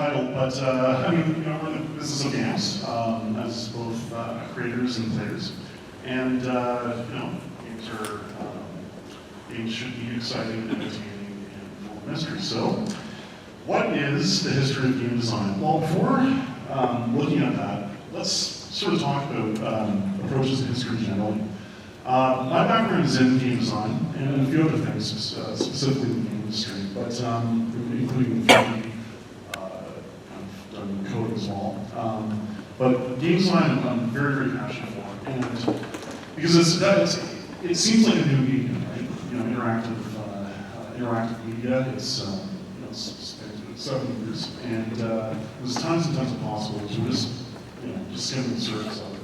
title, but I mean, we're in the business of games as both creators and players, and games should be exciting, entertaining, and full of mystery. So, what is the history of game design? Well, before looking at that, let's sort of talk about approaches to history generally. My background is in game design and a few other things, specifically in the game industry, but including 3D, I've done coding as well. But game design I'm very, very passionate for, and because it seems like a new medium, right? Interactive media. It's been 7 years, and there's tons and tons of possibilities. We're just skimming the surface of the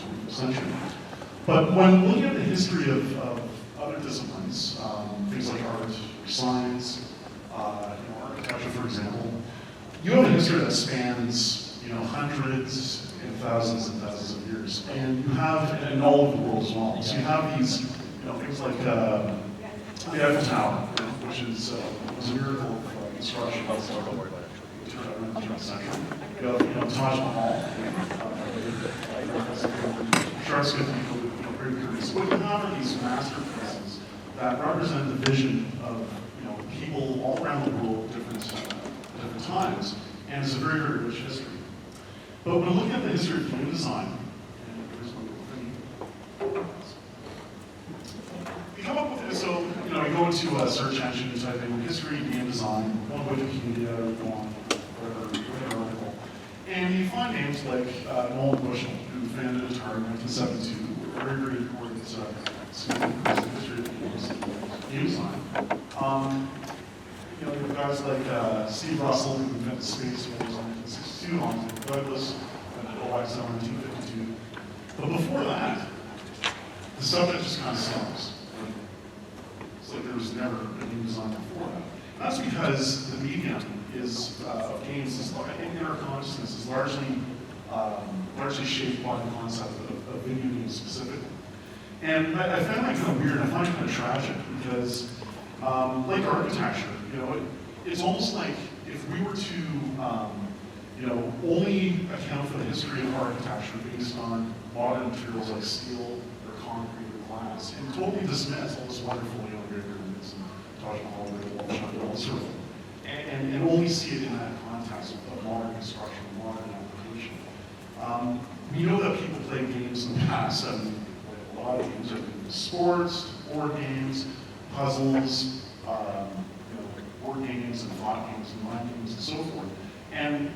20th century. But when looking at the history of other disciplines, things like art, science, architecture, for example, you have a history that spans hundreds and thousands of years, and you have in all over the world as well. So you have these things like the Eiffel Tower, which is was a miracle of construction. In the 20th century. You have Taj Mahal, what you have are these masterpieces that represent the vision of people all around the world at different times, and it's a very, very rich history. But when looking at the history of game design, you come up with it. So you go into a search engine, you type in history of game design, go on Wikipedia, go on whatever article, and you find names like Nolan Bushnell, who founded Atari in 1972. Very, very important history of game design. You have guys like Steve Russell, who invented space games in 1962, on Douglas, and OIGC in 1952. But before that, the subject just kind of stops. It's like there was never a game design before that. And that's because the medium of games in our consciousness is largely shaped by the concept of video games specifically. And I found that kind of weird, I find it kind of tragic, because like architecture, it's almost like if we were to only account for the history of architecture based on modern materials like steel or concrete or glass, and totally dismiss all this wonderful great pyramids and Taj Mahal and all this sort of thing, and only see it in that context of modern construction, modern application. We know that people played games in the past. A lot of games are sports, board games, puzzles, board games and thought games and mind games and so forth. And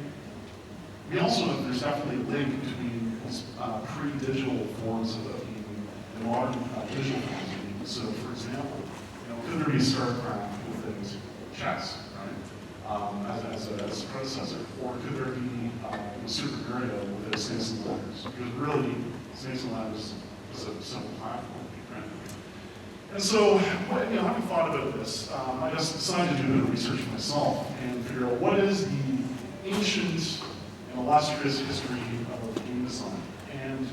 we also know there's definitely a link between these pre-digital forms of gaming and modern digital forms of gaming. So, for example, could there be StarCraft with chess, right, as a predecessor, or could there be Super Mario with Snakes and Ladders? Because really, Snakes and Ladders is a simple platform, right? And so, having thought about this, I just decided to do a bit of research myself and figure out what is the ancient and illustrious history of game design. And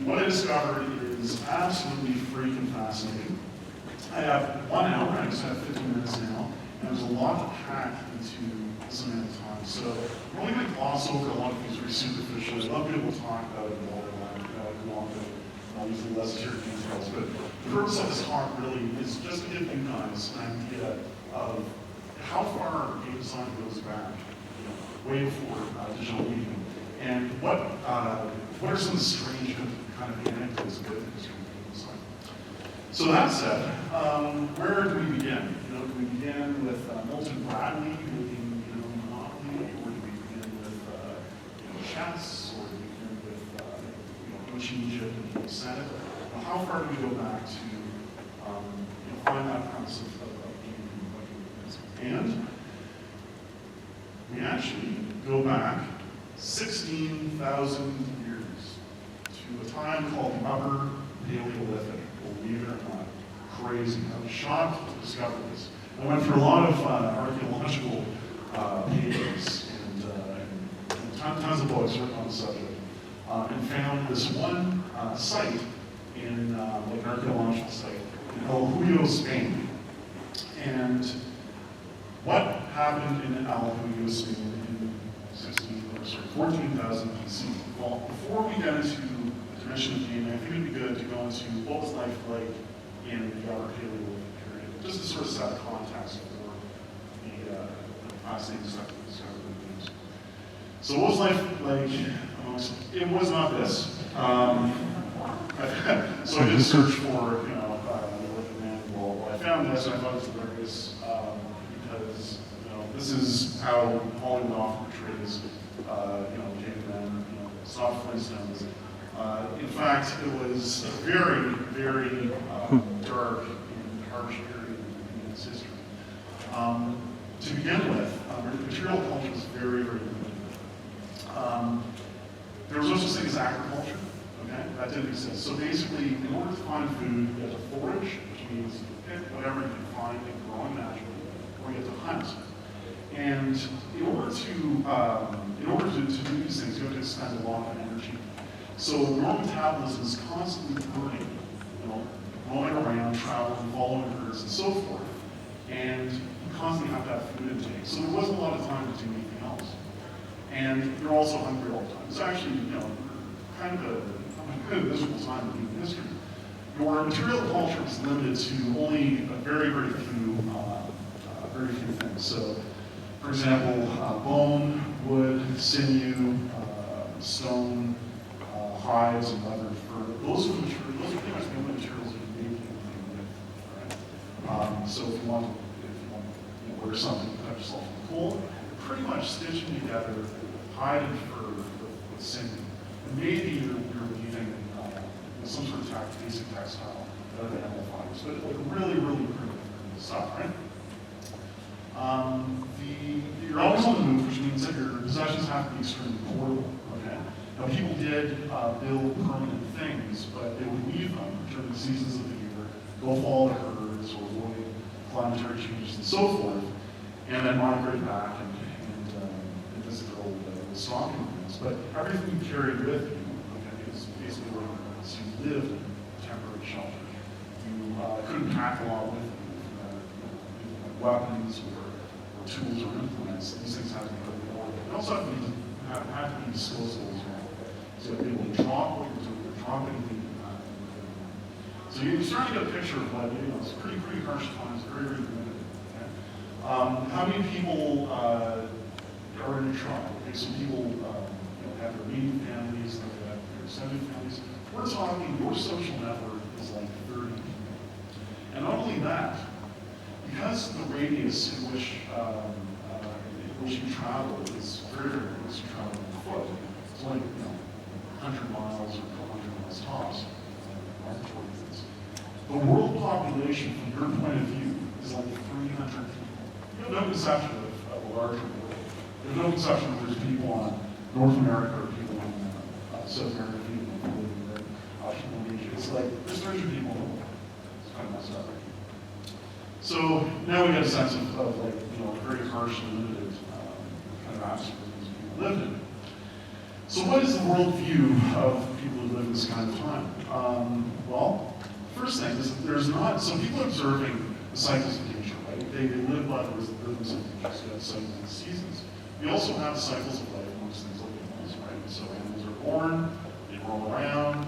what I discovered is absolutely freaking fascinating. I have 1 hour, I just have 15 minutes now, and there's a lot to pack into this amount of time. So we're only going to gloss over a lot of things very superficial. I'd love to be able to talk about it more and longer. I'll usually less here details, but the purpose of this talk really is just to give you guys an idea of how far game design goes back, way before digital medium, and what are some of the strange kind of anecdotes with the history of game design. So that said, where do we begin? Do we begin with Milton Bradley making Monopoly, or do we begin with chess, or do we begin with ancient Egypt and the Senate? How far do we go back to find that premise of gaming? And we actually go back 16,000 years to a time called the Upper Paleolithic. Believe it or not, crazy. I was shocked to discover this. I went through a lot of archaeological papers and tons of books written on the subject, and found this one site in an archaeological site in El Huyo, Spain. And what happened in El Huyo, Spain in 14,000 BC. Well, before we get into the dimension of gaming, I think it'd be good to go into what was life like in the Upper Paleolithic period, just to sort of set context for the fascinating stuff that we discovered in the news. So what was life like amongst, it was not this. So I did search for, the man world. Well, I found this, and I thought it was hilarious, because, this is how Hollywood often portrays, cavemen, it's not Flintstones. In fact, it was a very, very dark and harsh period in human history. To begin with, material culture was very, very limited. There was no such thing as agriculture. Okay? That didn't exist. So basically, in order to find food, you had to forage, which means you pick whatever you can find and growing naturally, or you had to hunt. And in order to do these things, you have to expend a lot of energy. So your metabolism is constantly burning, going around, traveling, following herds, and so forth. And you constantly have to have food intake. So there wasn't a lot of time to do anything else. And you're also hungry all the time. It's actually, kind of a miserable time in human history. Your material culture is limited to only a very, very few things. So, for example, bone, wood, sinew, stone, hides, and leather, fur. Those are pretty much the only materials that you make anything with. Right? So if you want to wear something, you cut yourself in the cold, you're pretty much stitching together hide and fur with sinew. And maybe you're weaving some sort of basic textile other than animal fibers, but like really, really primitive stuff, right? You're always on the move, which means that your possessions have to be extremely portable. Okay. Now, people did build permanent things, but they would leave them during the seasons of the year, go follow the herds or avoid planetary changes and so forth, and then migrate back and visit their old stocking grounds. But everything you carried with you, okay, is basically what you lived. So you lived in temporary shelter. You couldn't pack a lot with you, weapons or tools or implements. These things had to be really portable. They also had to be disposable as well. So you'd be able to drop what you're doing, drop anything you have. So you're starting to get a picture of what it's pretty harsh times, very, very limited. Okay? How many people are in your tribe? Okay, so people have their immediate families, they have their extended families. We're talking your social network is like 30 people. And not only that, because the radius in which you travel is very, very close, you travel on foot. It's like 100 miles or 200 miles tops. The world population, from your point of view, is like 300 people. You have no conception of a larger world. There's no conception that there's people on North America or people on South America, people in Asia. It's like, there's 300 people in the world. It's kind of messed up. So now we get a sense of like, a very harsh and limited kind of atmosphere these people lived in. So what is the world view of people who live in this kind of time? Well, first thing is that there's not, so people are observing the cycles of nature, right? They live by the rhythms of nature, so you have cycles of the seasons. We also have the cycles of life amongst things like animals, right? So animals are born, they roll around,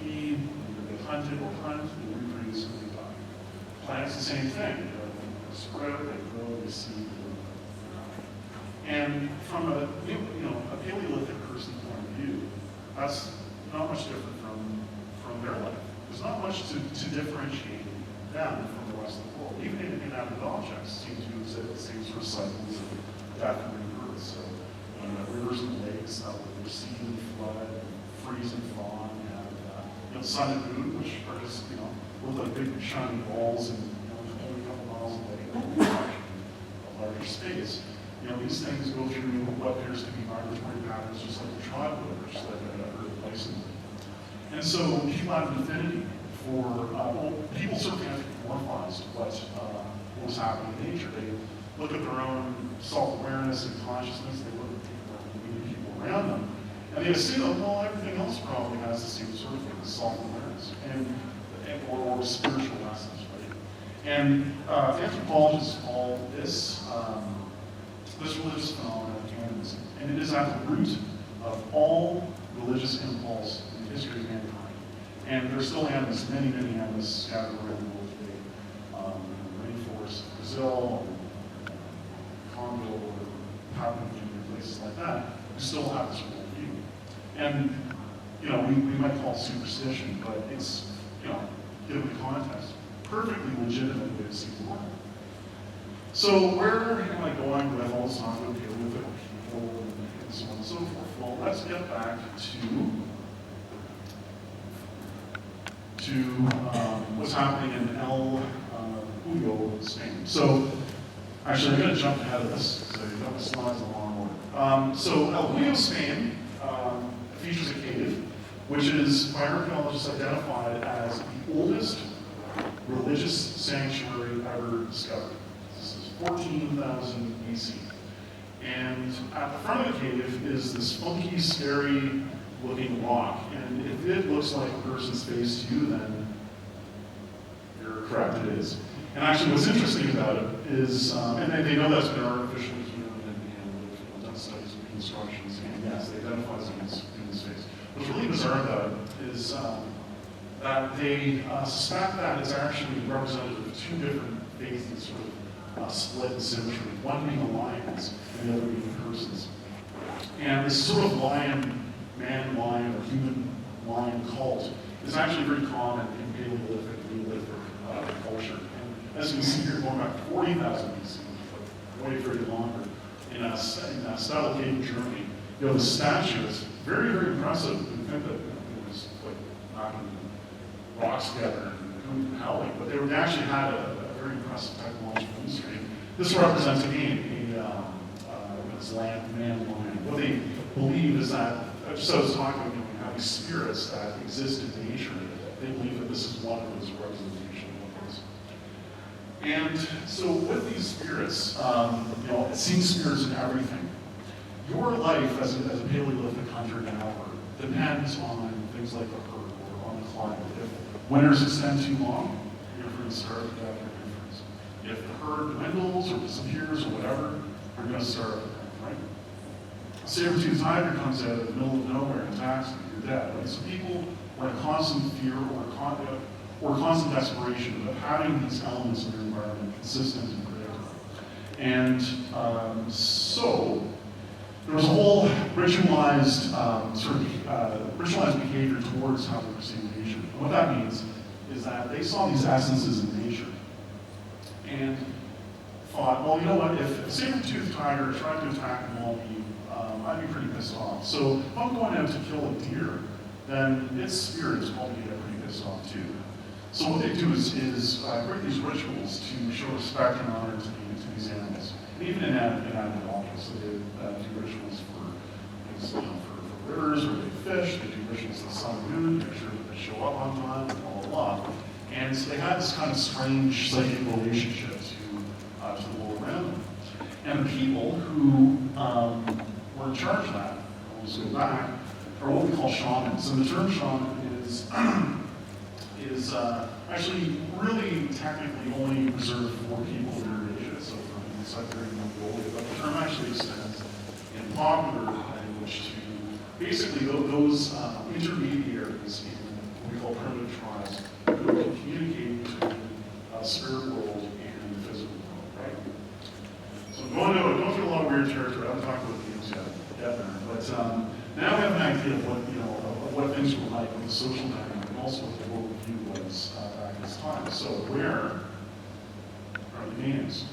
they feed, they get hunted or hunt, they reproduce, and they die. Plants, the same thing. They sprout, they grow, they seed, and from a Paleolithic person's point of view, that's not much different from their life. There's not much to differentiate them from the rest of the world. Even inanimate objects seem to exhibit the same sort of cycles of death and rebirth. So rivers and lakes that will recede and flood, freeze and thaw. You have sun and moon, which are just look like big shiny balls and only a couple miles away, a larger space. These things go through what appears to be migratory patterns, just like the tribe would, just like a herd of bison. And so people have an affinity for, people certainly anthropomorphize what was happening in nature. They look at their own self-awareness and consciousness, they look at the people around them, and they assume, well, everything else probably has the same sort of thing, self-awareness, or spiritual lessons, right? And anthropologists call this this religious phenomenon of animism. And it is at the root of all religious impulse in the history of mankind. And there are still animists, many animists scattered around the world today. The rainforests of Brazil, Congo, or Papua New Guinea, places like that, who still have this worldview. And, we might call it superstition, but it's, given the context, perfectly legitimate way to see the world. So where am I going with all this talk about Paleolithic people and so on and so forth? Well, let's get back to what's happening in El Puyo, Spain. So actually, I'm going to jump ahead of this because I got the slides in the wrong order. So El Puyo, Spain features a cave, which is by archaeologists identified as the oldest religious sanctuary ever discovered. This is 14,000 BC. And at the front of the cave is this funky, scary looking rock. And if it looks like a person's face to you, then you're correct, it is. And actually what's interesting about it is, and they know that's been artificially hewn and they've done studies of reconstructions, and yes, they identify as human face. What's really bizarre about it is that they suspect that it's actually representative of two different phases, sort of split in symmetry, one being the lions and the other being the persons. And this sort of man-lion or human-lion cult is actually very common in Paleolithic, Neolithic culture. And as you can see here, going back to 40,000 BC, but way very longer, in a style cave in Germany, you have a statue that's very, very impressive. You think that it was like knocking rocks together and howling, but they actually had a very impressive technological industry. This represents again this man-lion. What they believe is that, just as I was talking about, we have these spirits that exist in nature. They believe that this is one of those representations of those. And so with these spirits, seeing spirits in everything, your life as a Paleolithic hunter-gatherer depends on things like the herd or on the climate. If winters extend too long, you're going to starve to death or difference. If the herd dwindles or disappears or whatever, you're going to starve. Saber-toothed tiger comes out of the middle of nowhere and attacks you, you're dead. Right? So people are in constant fear or constant desperation of having these elements in their environment consistent and predictable. And so there was a whole ritualized ritualized behavior towards how they perceive nature. And what that means is that they saw these essences in nature and thought, well, you know what, if a saber-toothed tiger tried to attack an all I'd be pretty pissed off. So if I'm going out to kill a deer, then its spirit is probably going to get pretty pissed off too. So what they do is create these rituals to show respect and honor to these animals. And even in animal objects, so they do rituals for things, for rivers where they fish, they do rituals to the sun and moon, make sure that they show up on time, and blah, blah, blah. And so they had this kind of strange psychic relationship to the world around them. And the people who were in charge of that, let's go back, are what we call shamans. And the term shaman is actually really technically only reserved for people in Asia, so from Siberia and Mongolia, but the term actually extends in popular language to basically those intermediaries in what we call primitive tribes who can communicate between the spirit world and the physical world, right? So going through a lot of weird territory. I haven't talked about things yet there, but now we have an idea of what things were like with the social dynamic, and also what the worldview was back in this time. So where are the names?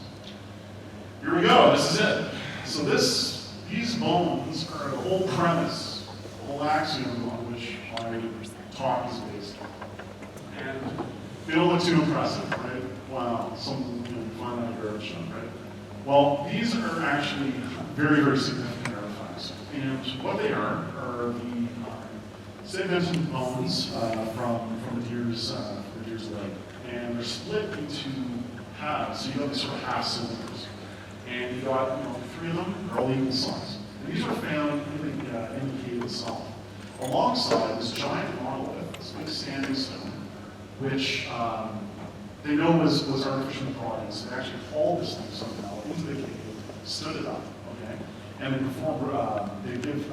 Here we go. This is it. So these bones are the whole premise, the whole axiom on which my talk is based. And they don't look too impressive, right? Wow, some find out garbage dump, right? Well, these are actually very, very significant artifacts. And what they are the segmented bones from the deer's leg. And they're split into halves, so you have these sort of half cylinders. And you got, three of them are all equal size. And these were found in the cave itself. Alongside this giant monolith, this big standing stone, which they know was artificially brought in. So they actually hauled this thing somehow into the cave, stood it up, okay? And they perform, they give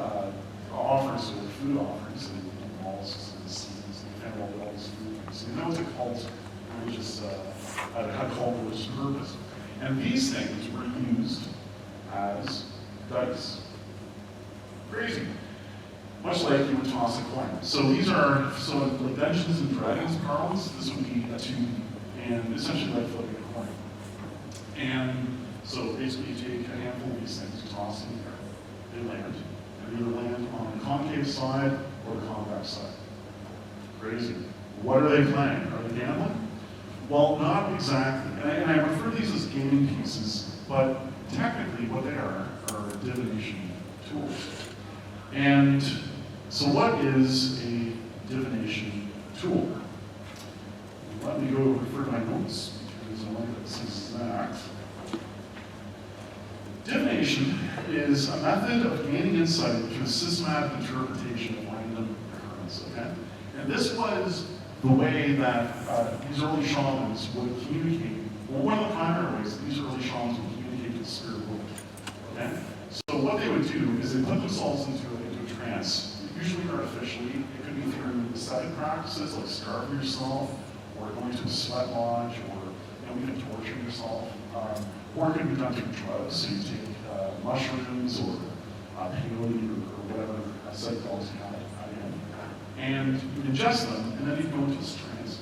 offerings, so food offerings, and mollusks and seeds, and all these food things. So you know it's a cult, religious, had cult religious purpose. And these things were used as dice. Crazy. Much like you would toss a coin. So these are, so like Dungeons and Dragons parlance, this would be a 2D, and essentially like flipping a coin. And so basically you take a handful of these things, you toss them in the air, they land, and they either land on the concave side or the convex side. Crazy. What are they playing? Are they gambling? Well, not exactly. And I refer to these as gaming pieces, but technically what they are divination tools. And so what is a divination tool? Let me go refer to my notes, because I like this exact. Divination is a method of gaining insight through systematic interpretation of random occurrence, okay? And this was the way that these early shamans would communicate, or one of the primary ways that these early shamans would communicate with the spirit world, okay? So what they would do is they put themselves into a trance, usually artificially. It could be through ascetic practices like starving yourself, or going to a sweat lodge, or even torturing yourself. Or it could be done through drugs, so you take mushrooms or peyote or whatever psychedelics you have in, and you ingest them, and then you go into this trance,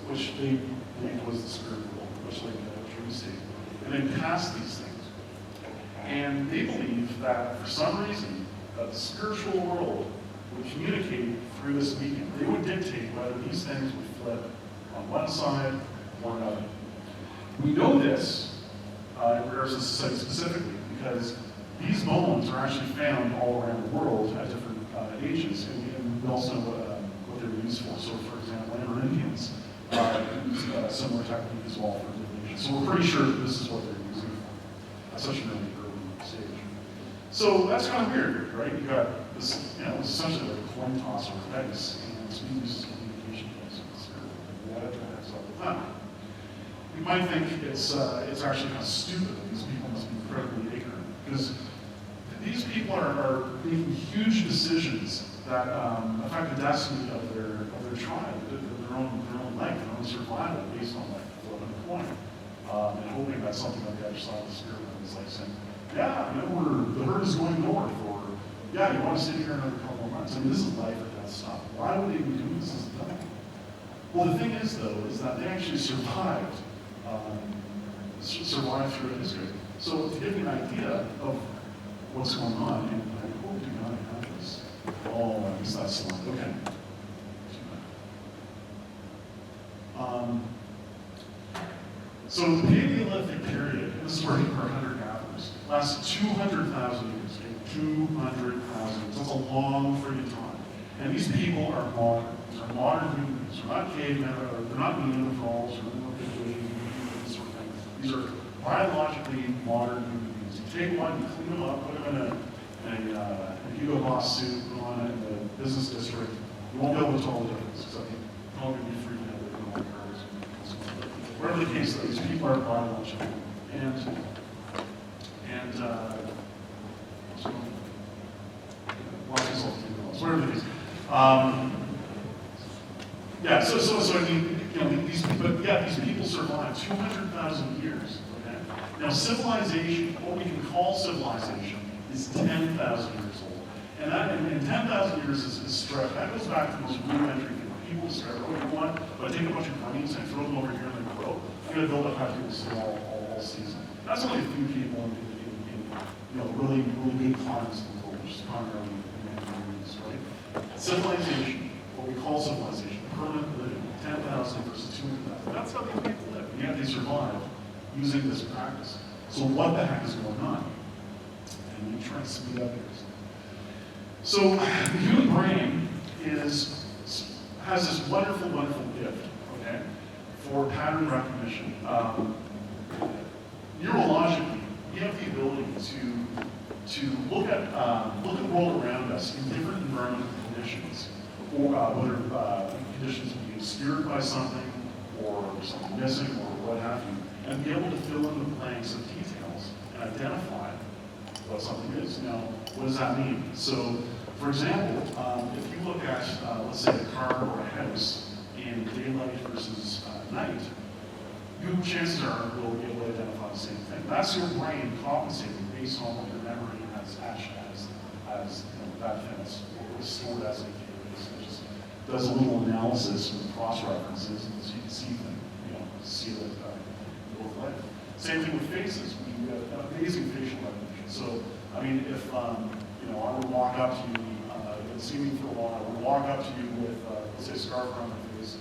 which they believe was the spirit world, much like a dream state. And they pass these things. And they believe that for some reason, that the spiritual world would communicate through this medium. They would dictate whether these things would flip on one side or another. We know this in regards to society specifically because these bones are actually found all around the world at different ages, and we also know what they're used for. So, for example, Amerindians use a similar technique as well for divination. So we're pretty sure that this is what they're using for at such an early stage. So that's kind of weird, right? You got this, it's essentially like a coin toss or a dice, and it's being used as a communication device with the spirit. That's all the time. You might think it's actually kind of stupid that these people must be incredibly ignorant, because these people are making huge decisions that affect the destiny of their tribe, their own life, their own survival, based on like flipping a coin, and hoping that something on the other side of the spirit is like saying, yeah, the herd is going north, or yeah, you want to stay here another couple of months. I mean, this is life or death stuff. Why would they be doing this as a thing? Well, the thing is, though, is that they actually survived through history. So to give you an idea of what's going on, and I hope you not have this. Oh, I guess that's the one. Okay. So the Paleolithic period, and this is where our hunter-gatherers, lasted 200,000 years. Okay? 200,000. That's a long freaking time. And these people are modern. These are modern human beings. They're not cavemen, they're not Neanderthals, or this sort of thing. These are biologically modern human beings. You take one, you clean them up, put them in a Hugo Boss suit, put them on in the business district. You won't be able to tell the difference, except you're probably going to be freaking out with all the cars. Whatever the case, these people are biological. Whatever the case. Yeah, so I mean, these people survived 200,000 years, okay? Now, civilization, what we can call civilization, is 10,000 years old. And that, in 10,000 years is stretched. That goes back to the most rudimentary thing. People discover, but I take a bunch of grains and I throw them over here and they grow. I'm going to build up how people stay all season. That's only a few people in really good climates in the world, which is primarily in communities, right? Civilization, what we call civilization, permanent living, 10,000 versus 200,000. That's how these people live, and yet they survive using this practice. So what the heck is going on? And you try to speed up here. So the human brain has this wonderful gift, okay, for pattern recognition. Neurologically, we have the ability to look at the world around us in different environmental conditions, or whether conditions of being scared by something, or something missing, or what have you, and be able to fill in the blanks of details and identify what something is. Now, what does that mean? So, for example, if you look at, let's say, a car or a house in daylight versus night, you, chances are, will be able to identify the same thing. That's your brain compensating based on what your memory has as that thing is stored as a database. It just does a little analysis with cross references, and so you can see them, see that both ways. Same thing with faces. We have amazing facial recognition. So, I mean, if I would walk up to you, you would see me for a while, I would walk up to you with, let's say, a scarf around my face,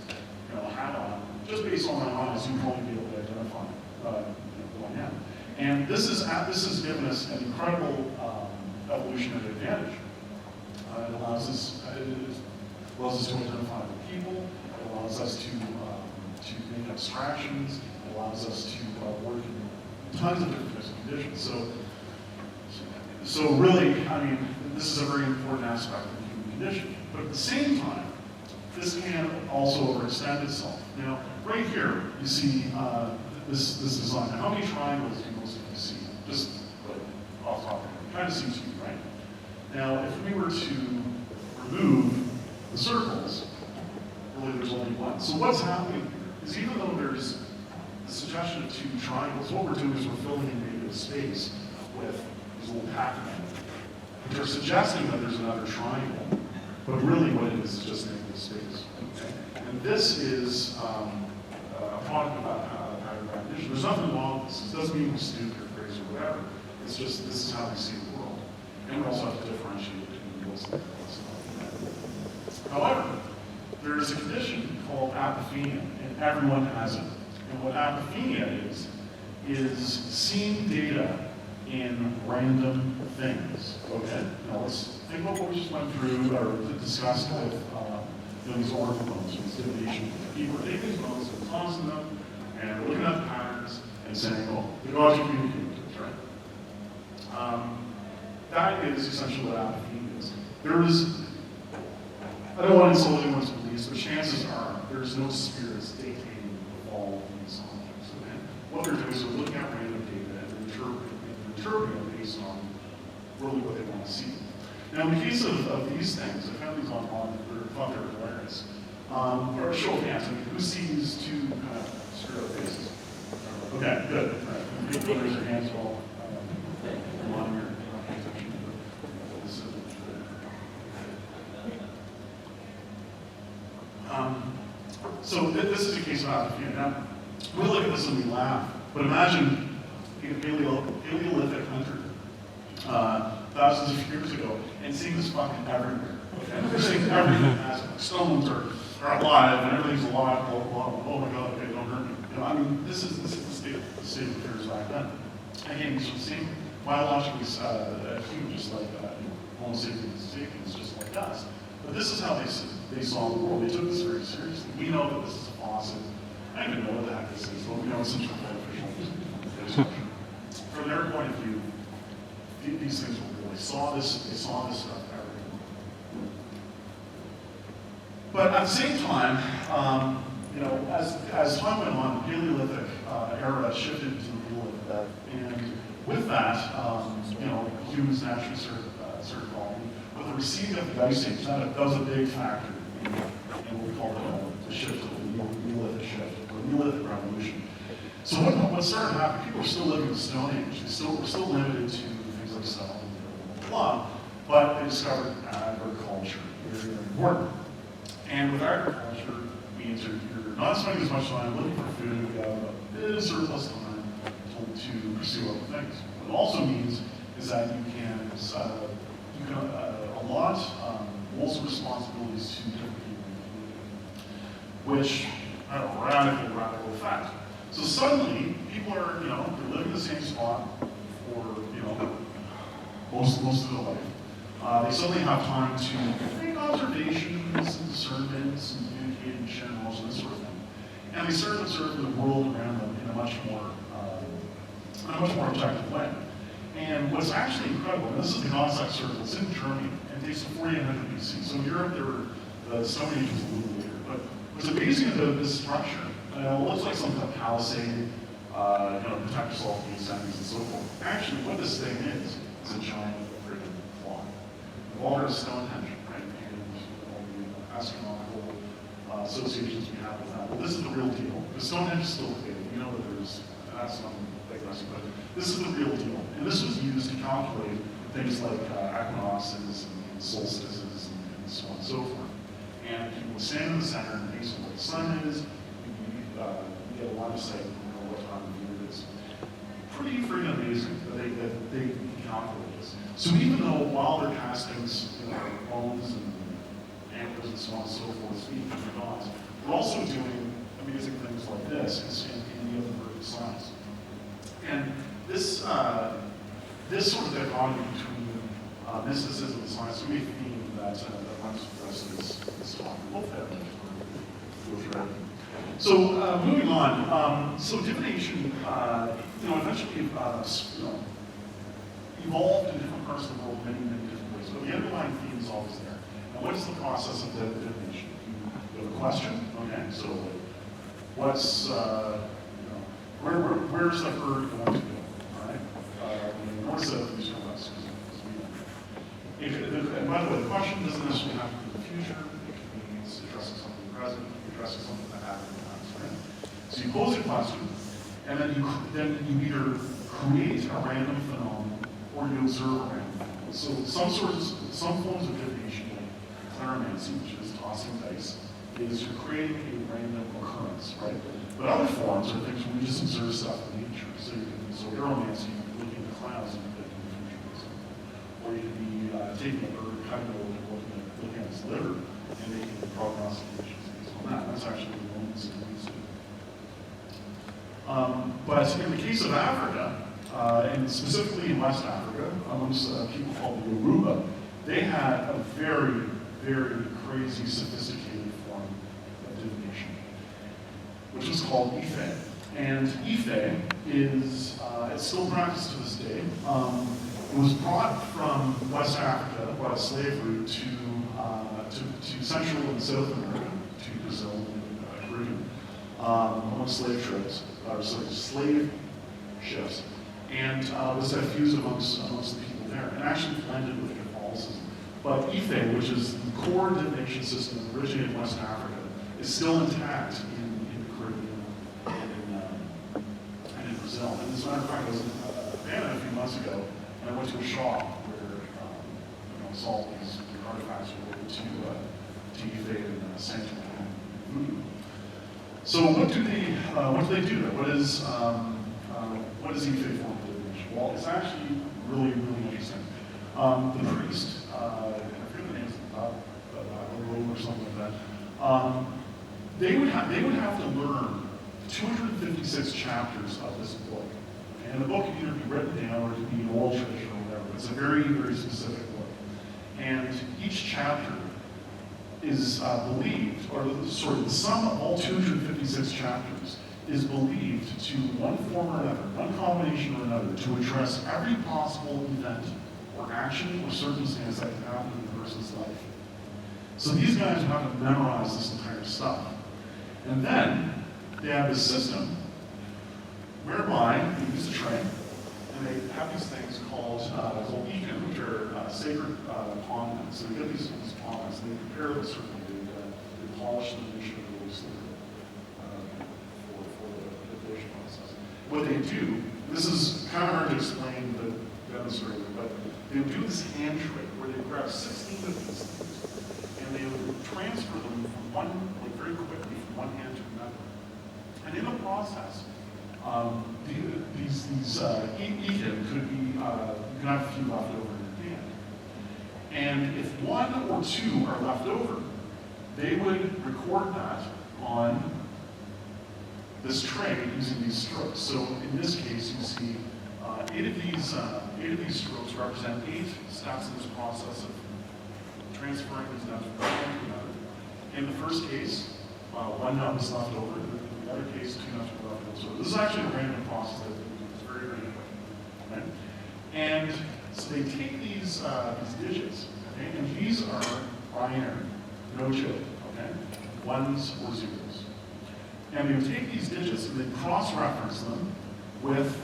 a hat on, just based on my eyes, you'd probably be able to identify who I am. And this has given us an incredible evolutionary advantage. It allows us to identify the people. It allows us to make abstractions. It allows us to work in tons of different types of conditions. So really, I mean, this is a very important aspect of the human condition. But at the same time, this can also overextend itself. Now, right here, you see this design. Now, how many triangles do most of you see? Just like off the top of your head. Kind of see two, right? Now, if we were to remove the circles, really there's only one. So what's happening here is even though there's the suggestion of two triangles, what we're doing is we're filling in negative space with these little Pac-Man. They're suggesting that there's another triangle, but really what it is just negative space. Okay? And this is a product of pattern recognition. There's nothing wrong with this. It doesn't mean we're stupid or crazy or whatever. It's just this is how we see the world. And we also have to differentiate between what's and what's not. However, there is a condition called apophenia, and everyone has it. And what apophenia is seeing data in random things. Okay? Now let's think about what we just went through or discussed with these oracle bones, these divination. People are taking these bones and tossing them, and we're looking at the patterns and saying, oh, the gods are communicating with us, right? That is essentially what apophenia is. There is, I don't want to insult anyone's beliefs, but chances are there's no spirits dictating all of these objects. Okay? What they're doing is they're looking at random data and interpreting it based on really what they want to see. Now, in the case of these things, I found these online, I thought they were hilarious. Or show of hands, I mean, who sees two kind of screwed up faces? Okay, good. All right. You can raise your hands while I'm on here. So this is a case of apophenia. Now, we look at this and we laugh, but imagine being a Paleolithic hunter thousands of years ago and seeing this fucking everywhere. Okay? We're seeing everything as stones are alive and everything's alive, blah, blah, blah. Oh my God, okay, don't hurt me. I mean, this is the state of affairs back then. Again, these are the same biologically human, just like Homo sapiens, just like us. But this is how they saw the world. They took this very seriously. We know that this is a faucet. I don't even know what the heck this is, but we know it's some sort of artificial. From their point of view, these things were real. They saw this stuff everywhere. But at the same time, as time went on, the Paleolithic era shifted into the Neolithic. And with that, humans naturally started evolving. But the receding of the ice age, that was a big factor in what we call the shift of the Neolithic shift, or Neolithic revolution. So what started happening, people were still living in the Stone Age. They were still limited to things like settlement, blah, but they discovered agriculture, very, very important. And with agriculture means you're not spending as much time looking for food, you have a bit of surplus time to pursue other things. What it also means is that you can allot roles and responsibilities to different people, which have a radical effect. So suddenly, people are, they're living in the same spot for, most of their life. They suddenly have time to make observations and discernments and communicate and share knowledge and this sort of thing. And they start observing the world around them in a much more objective way. And what's actually incredible, and this is the Gonzaga Circle, it's in Germany, and it dates to 4800 BC. So in Europe, the Stone Age was a little later. But what's amazing about this structure, it looks like something like palisade, protect yourself against enemies and so forth. Actually, what this thing is is a giant friggin' clock. We've all heard of Stonehenge, right? And all the astronomical associations we have with that. Well, this is the real deal. The Stonehenge is still debated. You know that that's not digressing, but this is the real deal. And this was used to calculate things like equinoxes and solstices and so on and so forth. And you would stand in the center and based on what the sun is, you get a line of sight, you know what time of year it is. Pretty freaking amazing that they can calculate this. So even though while they're casting, you know, bones and anchors and so on and so forth, speaking of the gods, they're also doing amazing things like this in the other vertical science. And this sort of dichotomy between mysticism and science is a theme that runs the rest of this talk. Hopefully go through it. So moving on, so divination, eventually, evolved in different parts of the world many, many different ways. But the underlying theme is always there. Now, what is the process of divination? You have a question, okay? So, what's where's the bird going to go? All right, north, south, east, or west? And by the way, the question doesn't necessarily have to be the future. It could be addressing something in the present. Addressing something that happened in the past. Right? So you pose a question, and then you either create a random phenomenon or you observe a random phenomenon. So some forms of divination, like clarimancy, which is tossing dice, is you're creating a random occurrence, right? But other forms are things where we just observe stuff in nature. So aeromancy, you can be looking at the clouds and predicting the future. Or you can be taking a bird, cutting it open, looking at its liver, and making prognostications based on that. That's actually the Romans and Greeks do. But in the case of Africa, and specifically in West Africa, amongst people called the Yoruba, they had a very, very crazy, sophisticated form of divination, which was called Ife. And Ife is, it's still practiced to this day. It was brought from West Africa by slavery to Central and South America, to Brazil and Caribbean, among slave ships, slave ships, and was diffused amongst the people there, and actually blended with Catholicism. But Ife, which is the core divination system that originated in West Africa, is still intact in the Caribbean and in Brazil. And as a matter of fact, I was in Havana a few months ago, and I went to a shop where I saw these artifacts related to Ife and Central voodoo. So what do they do there? What is Ife form of divination? Well, it's actually really, really interesting. The priest, I forget the name, or something like that. They would have to learn 256 chapters of this book, and the book could either be written down or it could be an oral tradition or whatever. It's a very, very specific book, and each chapter is believed, or sorry, the sum of all 256 chapters is believed to one form or another, one combination or another, to address every possible event or action or circumstance that can happen in a person's life. So these guys would have to memorize this entire stuff. And then they have this system whereby they use a tray, and they have these things called ikan, which are sacred condiments. So they get these condiments, and they prepare them certainly. They polish them and make sure they're really slippery for the dish process. What they do, this is kind of hard to explain but demonstrate, but they would do this hand trick where they grab 16 of these things, and they would transfer them from one, like very quickly, from one hand to another. And in the process, these ikan could be, you can have a few left over in your hand. And if one or two are left over, they would record that on this tray using these strokes. So in this case, you see 8 of these strokes represent 8 steps in this process of transferring these nuts from one hand to another. In the first case, 1 nut was left over. In the other case, 2 nuts were left over. So this is actually a random process that is very, very quick. Okay? And so they take these digits, okay? And these are binary, no joke, okay? 1s or 0s. And they would take these digits and they cross-reference them with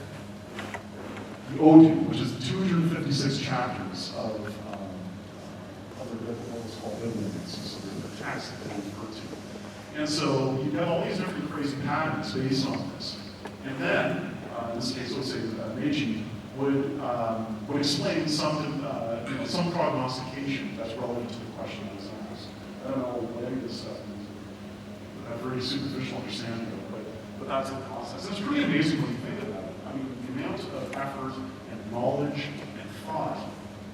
the Odu, which is the 256 chapters of what's called biblical, so the text that they refer to. And so you have all these different crazy patterns based on this. And then, in this case, let's say Meiji would explain some prognostication that's relevant to the question that was asked. I don't know what any of this stuff is. I have a very superficial understanding of it, but that's the process. And it's pretty amazing when you think about it. I mean, the amount of effort and knowledge and thought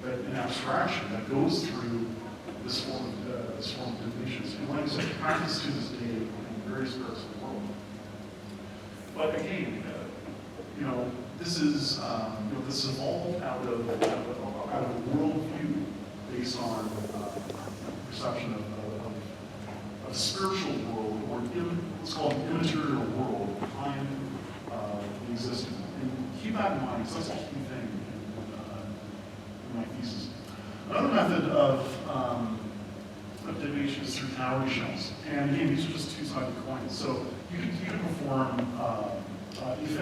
that in abstraction that goes through this form of divination. And like I said, practice to this day in various parts of the world. But again, this evolved out of a worldview based on perception of spiritual world, or what's called an immaterial world behind the existence. And keep that in mind, because that's a key thing in my thesis. Another method of divination is through cowrie shells. And again, these are just two-sided coins. So you can perform ife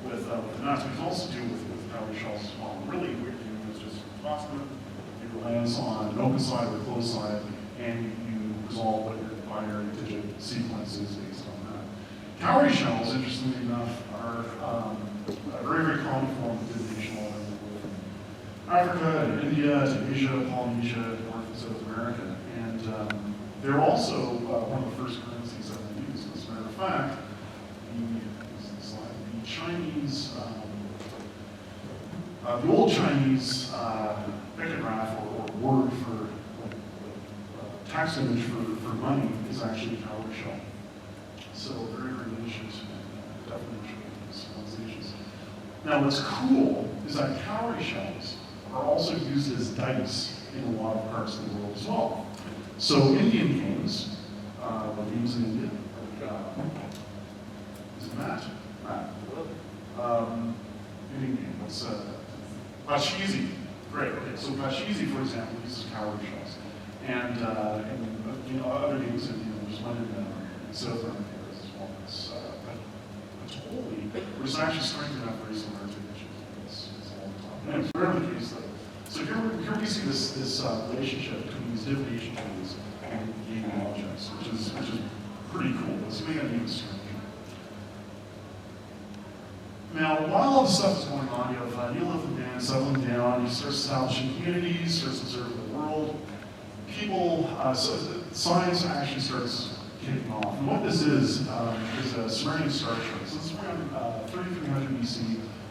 with the nuts, but you can also do with cowrie shells as well. Really, what you're doing is just toss them, your lands on an open side or a closed side, and you resolve what your binary digit sequence is based on that. Cowrie shells, interestingly enough, are a very, very common form of divination all over the world, from Africa to India to Asia, Polynesia, North and South America. And they're also one of the first currencies that we use. As a matter of fact, the Chinese, the old Chinese pictograph or word for text image for money is actually a cowrie shell. So very, very ancient definition of civilizations. Now what's cool is that cowrie shells are also used as dice in a lot of parts of the world as well. So Indian games, games in India, is it Matt? Indian game, what's Glofcheskie. Great, okay, so Glofcheskie, for example, uses cowrie shells. And other games in there's one in South America as well. It's holy, which is actually strengthened up very similar to it's a long time. Anyway, whatever the case though. So here we see this relationship between these divination tools and gaming objects, which is pretty cool. Let's make it even stranger. Now, while all this stuff is going on, you have Neolithic man settling down, he starts establishing communities, starts observing the world. People, so science actually starts kicking off. And what this is a Sumerian star chart. So this is around 3300 BC.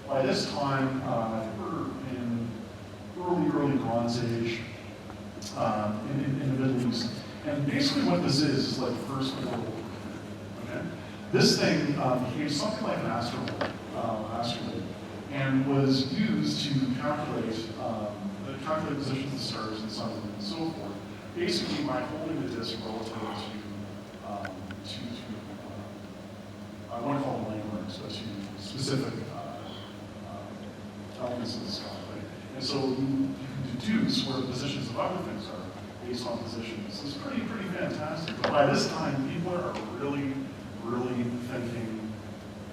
By this time, I think we're in early Bronze Age in the Middle East. And basically what this is like the first world. Okay? This thing became something like an asteroid, and was used to calculate positions of the stars and sun and so forth, basically by holding the disk relative to I want to call them landmarks, but to specific elements of the sky. Right? And so you can deduce where the positions of other things are based on positions. It's pretty fantastic. But by this time, people are really thinking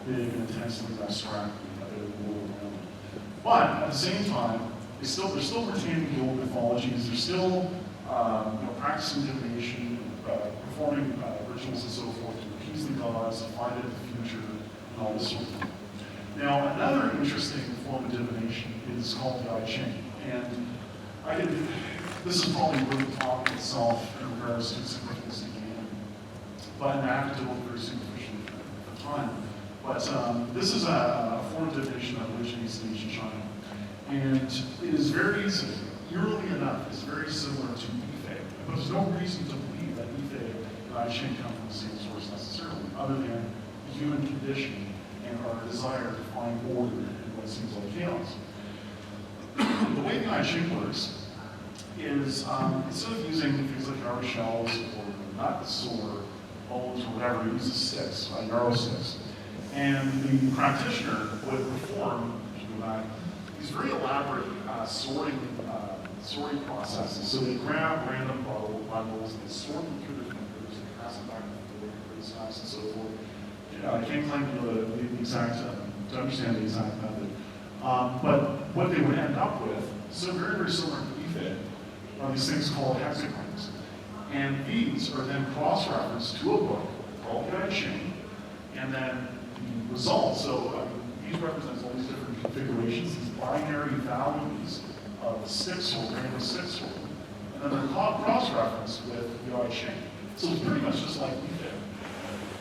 big and intensely abstractly about the world around them. But at the same time, they're still retaining the old mythologies. They're still practicing divination, performing rituals and so forth to appease the gods, to find out the future, and all this sort of thing. Now, another interesting form of divination is called the I Ching. And this is probably worth the topic itself in regards to significance of gaming, but I have to deal with very superficially for time. But this is a form of divination that originates in ancient China. And it is very, eerily enough, it's very similar to Ife. But there's no reason to believe that Ife and I Ching come from the same source necessarily, other than the human condition and our desire to find order in what seems like chaos. The way the I Ching works is instead of using things like yarrow shells or nuts or bones or whatever, it uses sticks, yarrow sticks. And the practitioner would perform, these very elaborate sorting processes. So they grab random bundles, they sort them through their fingers, they pass them back and forth, and so forth. I can't claim to understand the exact method. But what they would end up with, so very, very similar to EFID, are these things called hexagrams. And these are then cross-referenced to a book called the OIGC, and then the results, so these represent all these different configurations, these binary values of the six-hole, random six-hole, and then they're cross-referenced with the OIGC. So it's pretty much just like EFID.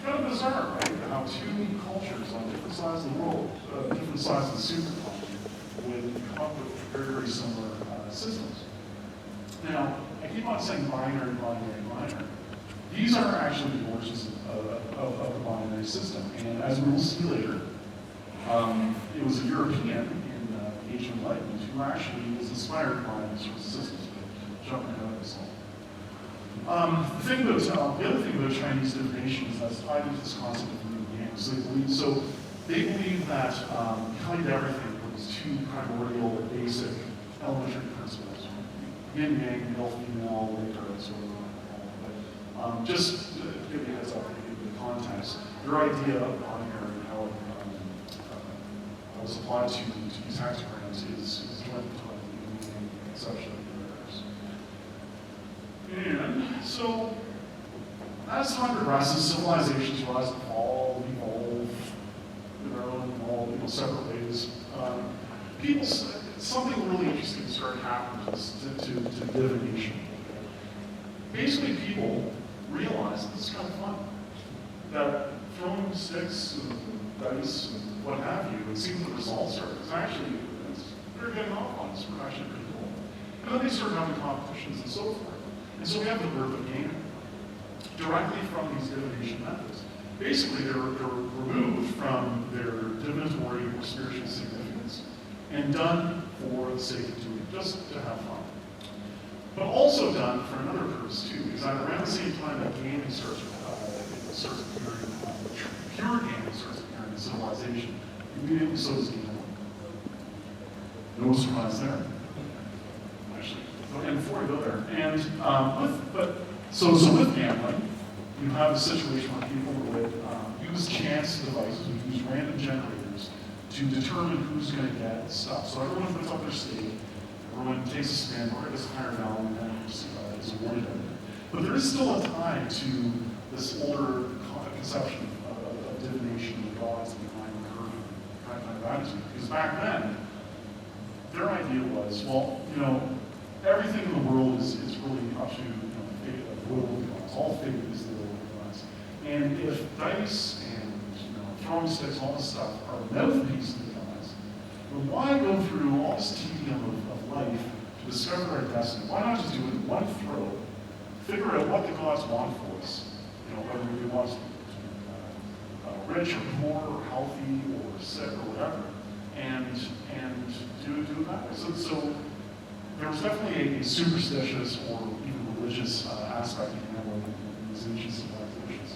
Kind of bizarre, right? How two cultures on different sides of the world, different sides of the supercontinent, would come up with very, very similar systems. Now, I keep on saying binary, binary, binary. These are actually the origins of the binary system. And as we will see later, it was a European in the Age of Enlightenment who actually was inspired by these sorts of systems. Jumping ahead of this all. The other thing about Chinese divination is that's tied into this concept of yin and yang. So they believe that behind everything was two primordial, basic, elementary principles. Yin yang, male, female, later, sort of. But just to give you a heads up, to give you the context, your idea of binary and how it was applied to these hexagrams is joint between the yin and yang conception of the universe. And so, as time progresses, civilizations rise and fall, evolve in their own separate ways. Something really interesting started happening to divination. Basically, people realized this is kind of fun. That throwing sticks and dice and what have you, and seeing the results are they're getting off on this. We're actually pretty cool. And then they started having competitions and so forth. And so we have the birth of gaming directly from these divination methods. Basically, they're removed from their divinatory or spiritual significance and done for the sake of doing it, just to have fun. But also done for another purpose too, because around the same time that gaming starts appearing, pure gaming starts appearing in civilization, immediately so does gambling. No surprise there. Actually, and before I go there, and so with gambling, you have a situation where people would use chance devices, would use random generators to determine who's going to get stuff. So everyone puts up their stake, everyone takes a spin, whoever gets a higher value, and then is awarded it. But there is still a tie to this older conception of divination, the gods behind the curtain, kind of attitude. Because back then, their idea was, well, everything in the world is really up to the will of the gods. All fate is the will of the gods. And if dice and throwing sticks, all this stuff are a mouthpiece of the gods, then why go through all this tedium of life to discover our destiny? Why not just do it in one throw, figure out what the gods want for us, whether we want us to be rich or poor or healthy or sick or whatever, and do it that way. So there was definitely a superstitious or even religious aspect of gambling in these ancient civilizations.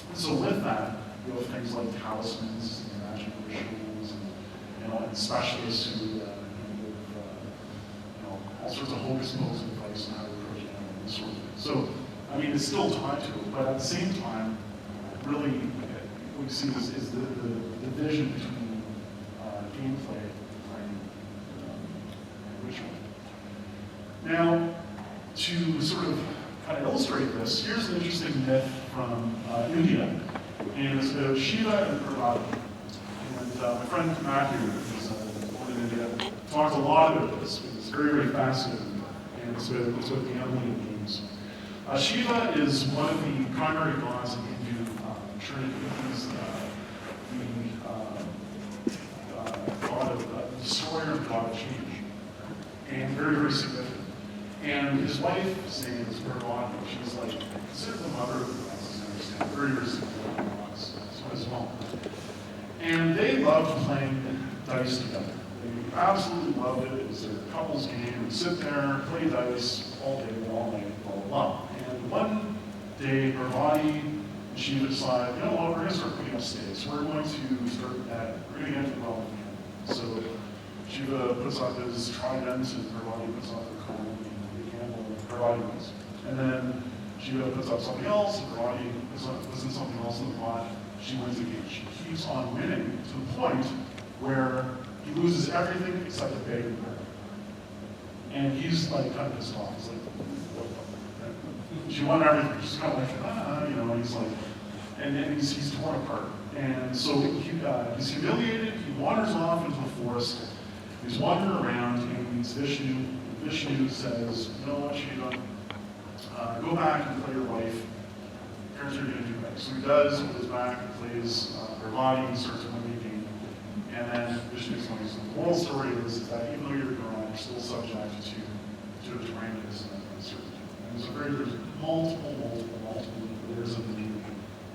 And so with that, you have things like talismans and magic rituals, and specialists who give all sorts of hocus pocus advice on how to approach gambling and this sort of thing. So, it's still tied to it, but at the same time, really, what we see is the division between gameplay and ritual. Now, to sort of kind of illustrate this, here's an interesting myth from India, and it's about Shiva and Parvati. And my friend Matthew, who's born in India, talks a lot about this. It's very, very fascinating, and it's about gambling and games. Shiva is one of the primary gods in Hindu Trinity. He's the god of the destroyer and god of change, and very, very significant. And his wife's name is Parvati. She's considered the mother of the gods, as I understand. Very, very significant gods as well. And they loved playing dice together. They absolutely loved it. It was their couples game. They'd sit there, play dice all day, all night, blah, blah, blah. And one day, Mardy and Shiva decide, we're going to start putting up stakes. We're going to start we're going to get into the realm of gambling. So Shiva puts up his trident, and Mardy puts up her comb, and they gamble, and Mardy wins. And then Shiva puts up something else, and Mardy puts in something else in the pot. She wins again. She keeps on winning to the point where He loses everything except the bag and bear. And he's like kind of pissed off. He's like, what? She won everything. She's kind of like, you know, he's like, and he's torn apart. And so he's humiliated. He wanders off into the forest. He's wandering around and he meets Vishnu. Vishnu says, you know what, Shiva, go back and play your wife. Here's what you're going to do next. So he does, he goes back and plays her body, he starts winning the game. And then Vishnu explains, the moral story is that even though you're gone, you're still subject to a tyrannicus and uncertainty. And there's multiple layers of the meaning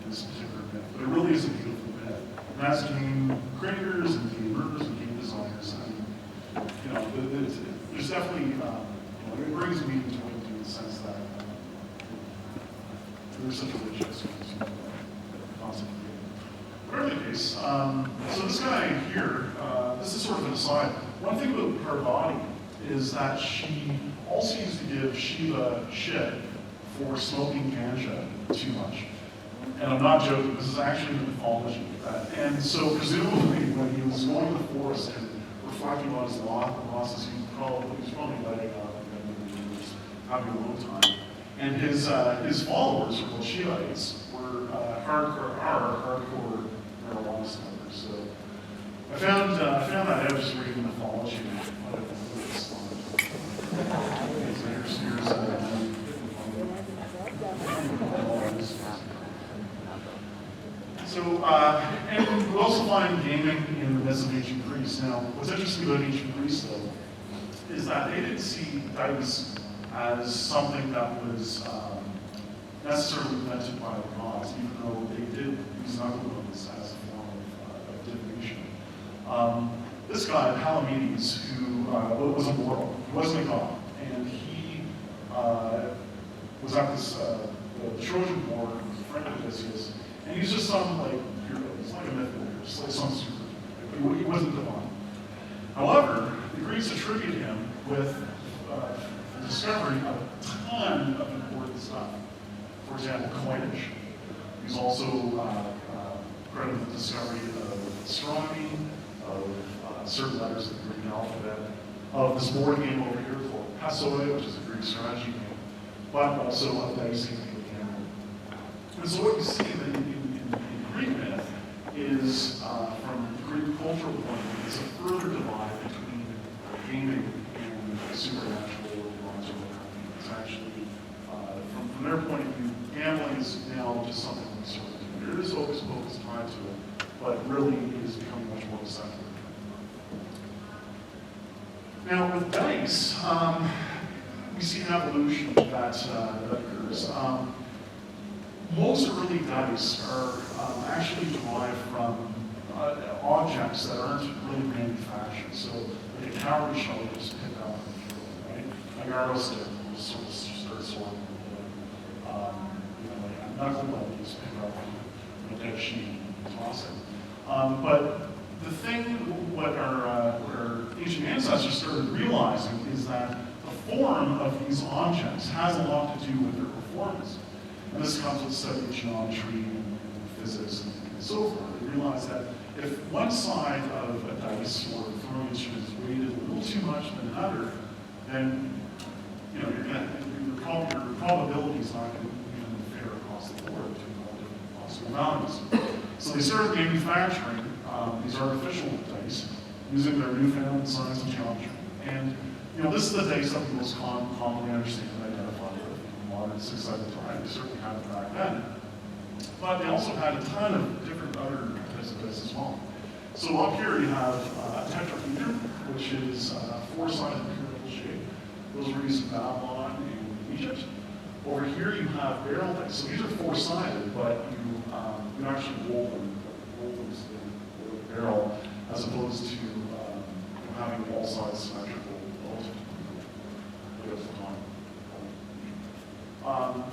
in this particular myth. But it really is a beautiful myth. And that's game creators and game murderers and game designers. And, you know, there's definitely, it brings me to it in the sense that there's such a rich history to constantly. Whatever the case, so this guy here, this is sort of an aside. One thing about her body is that she also used to give Shiva shit for smoking ganja too much. And I'm not joking, this is actually in the mythology. And so presumably when he was going to the forest and reflecting on his losses, he was probably letting up and he was having a low time. And his followers, or Shivites, were hardcore marijuana smokers. So I found that out just reading mythology. So, and we also find gaming in the myths of ancient Greece. Now, what's interesting about ancient Greece, though, is that they didn't see dice as something that was necessarily invented by the gods, even though they did use knucklebones as a form of divination. This guy, Palamedes, who was a mortal, he wasn't a god, and he was at this the Trojan War, he befriended Odysseus, and he's just some like hero. He's like a myth warrior, just like some super. He wasn't divine. However, the Greeks attribute him with the discovery of a ton of important stuff. For example, coinage. He's also credited with the discovery of astronomy, of certain letters of the Greek alphabet, of this board game over here called Passoe, which is a Greek strategy game, but also of dicing and gambling. And so what you see in Greek myth is, from the Greek cultural point of view, is a further divide between gaming and supernatural or monster. It's actually, from their point of view, gambling is now just something we sort of do. There is hocus pocus tied to it, but really it is becoming much more secular. Now with dice, we see an evolution that occurs. Most early dice are actually derived from objects that aren't really manufactured. So like a cowrie shell you just pick up, right? Like an arrow stick, you just sort of start sorting. Like a knuckle bone, you just pick up a dead sheep and toss it. But the thing, what our ancient ancestors started realizing is that the form of these objects has a lot to do with their performance. And this comes with studying geometry and physics and so forth. They realized that if one side of a dice or a throwing instrument is weighted a little too much than another, then your probability is not going to be even fair across the board between all different possible values. So they started manufacturing these artificial dice using their newfound science and geometry. And this is the dice that we most commonly understand and identify with in modern 6-sided die. They certainly had it back then. But they also had a ton of different other types of dice as well. So up here you have a tetrahedron, which is a 4-sided pyramidal shape. Those were used in Babylon and Egypt. Over here you have barrel dice. So these are 4-sided, but you actually roll them with a barrel as opposed to having all sides symmetrical.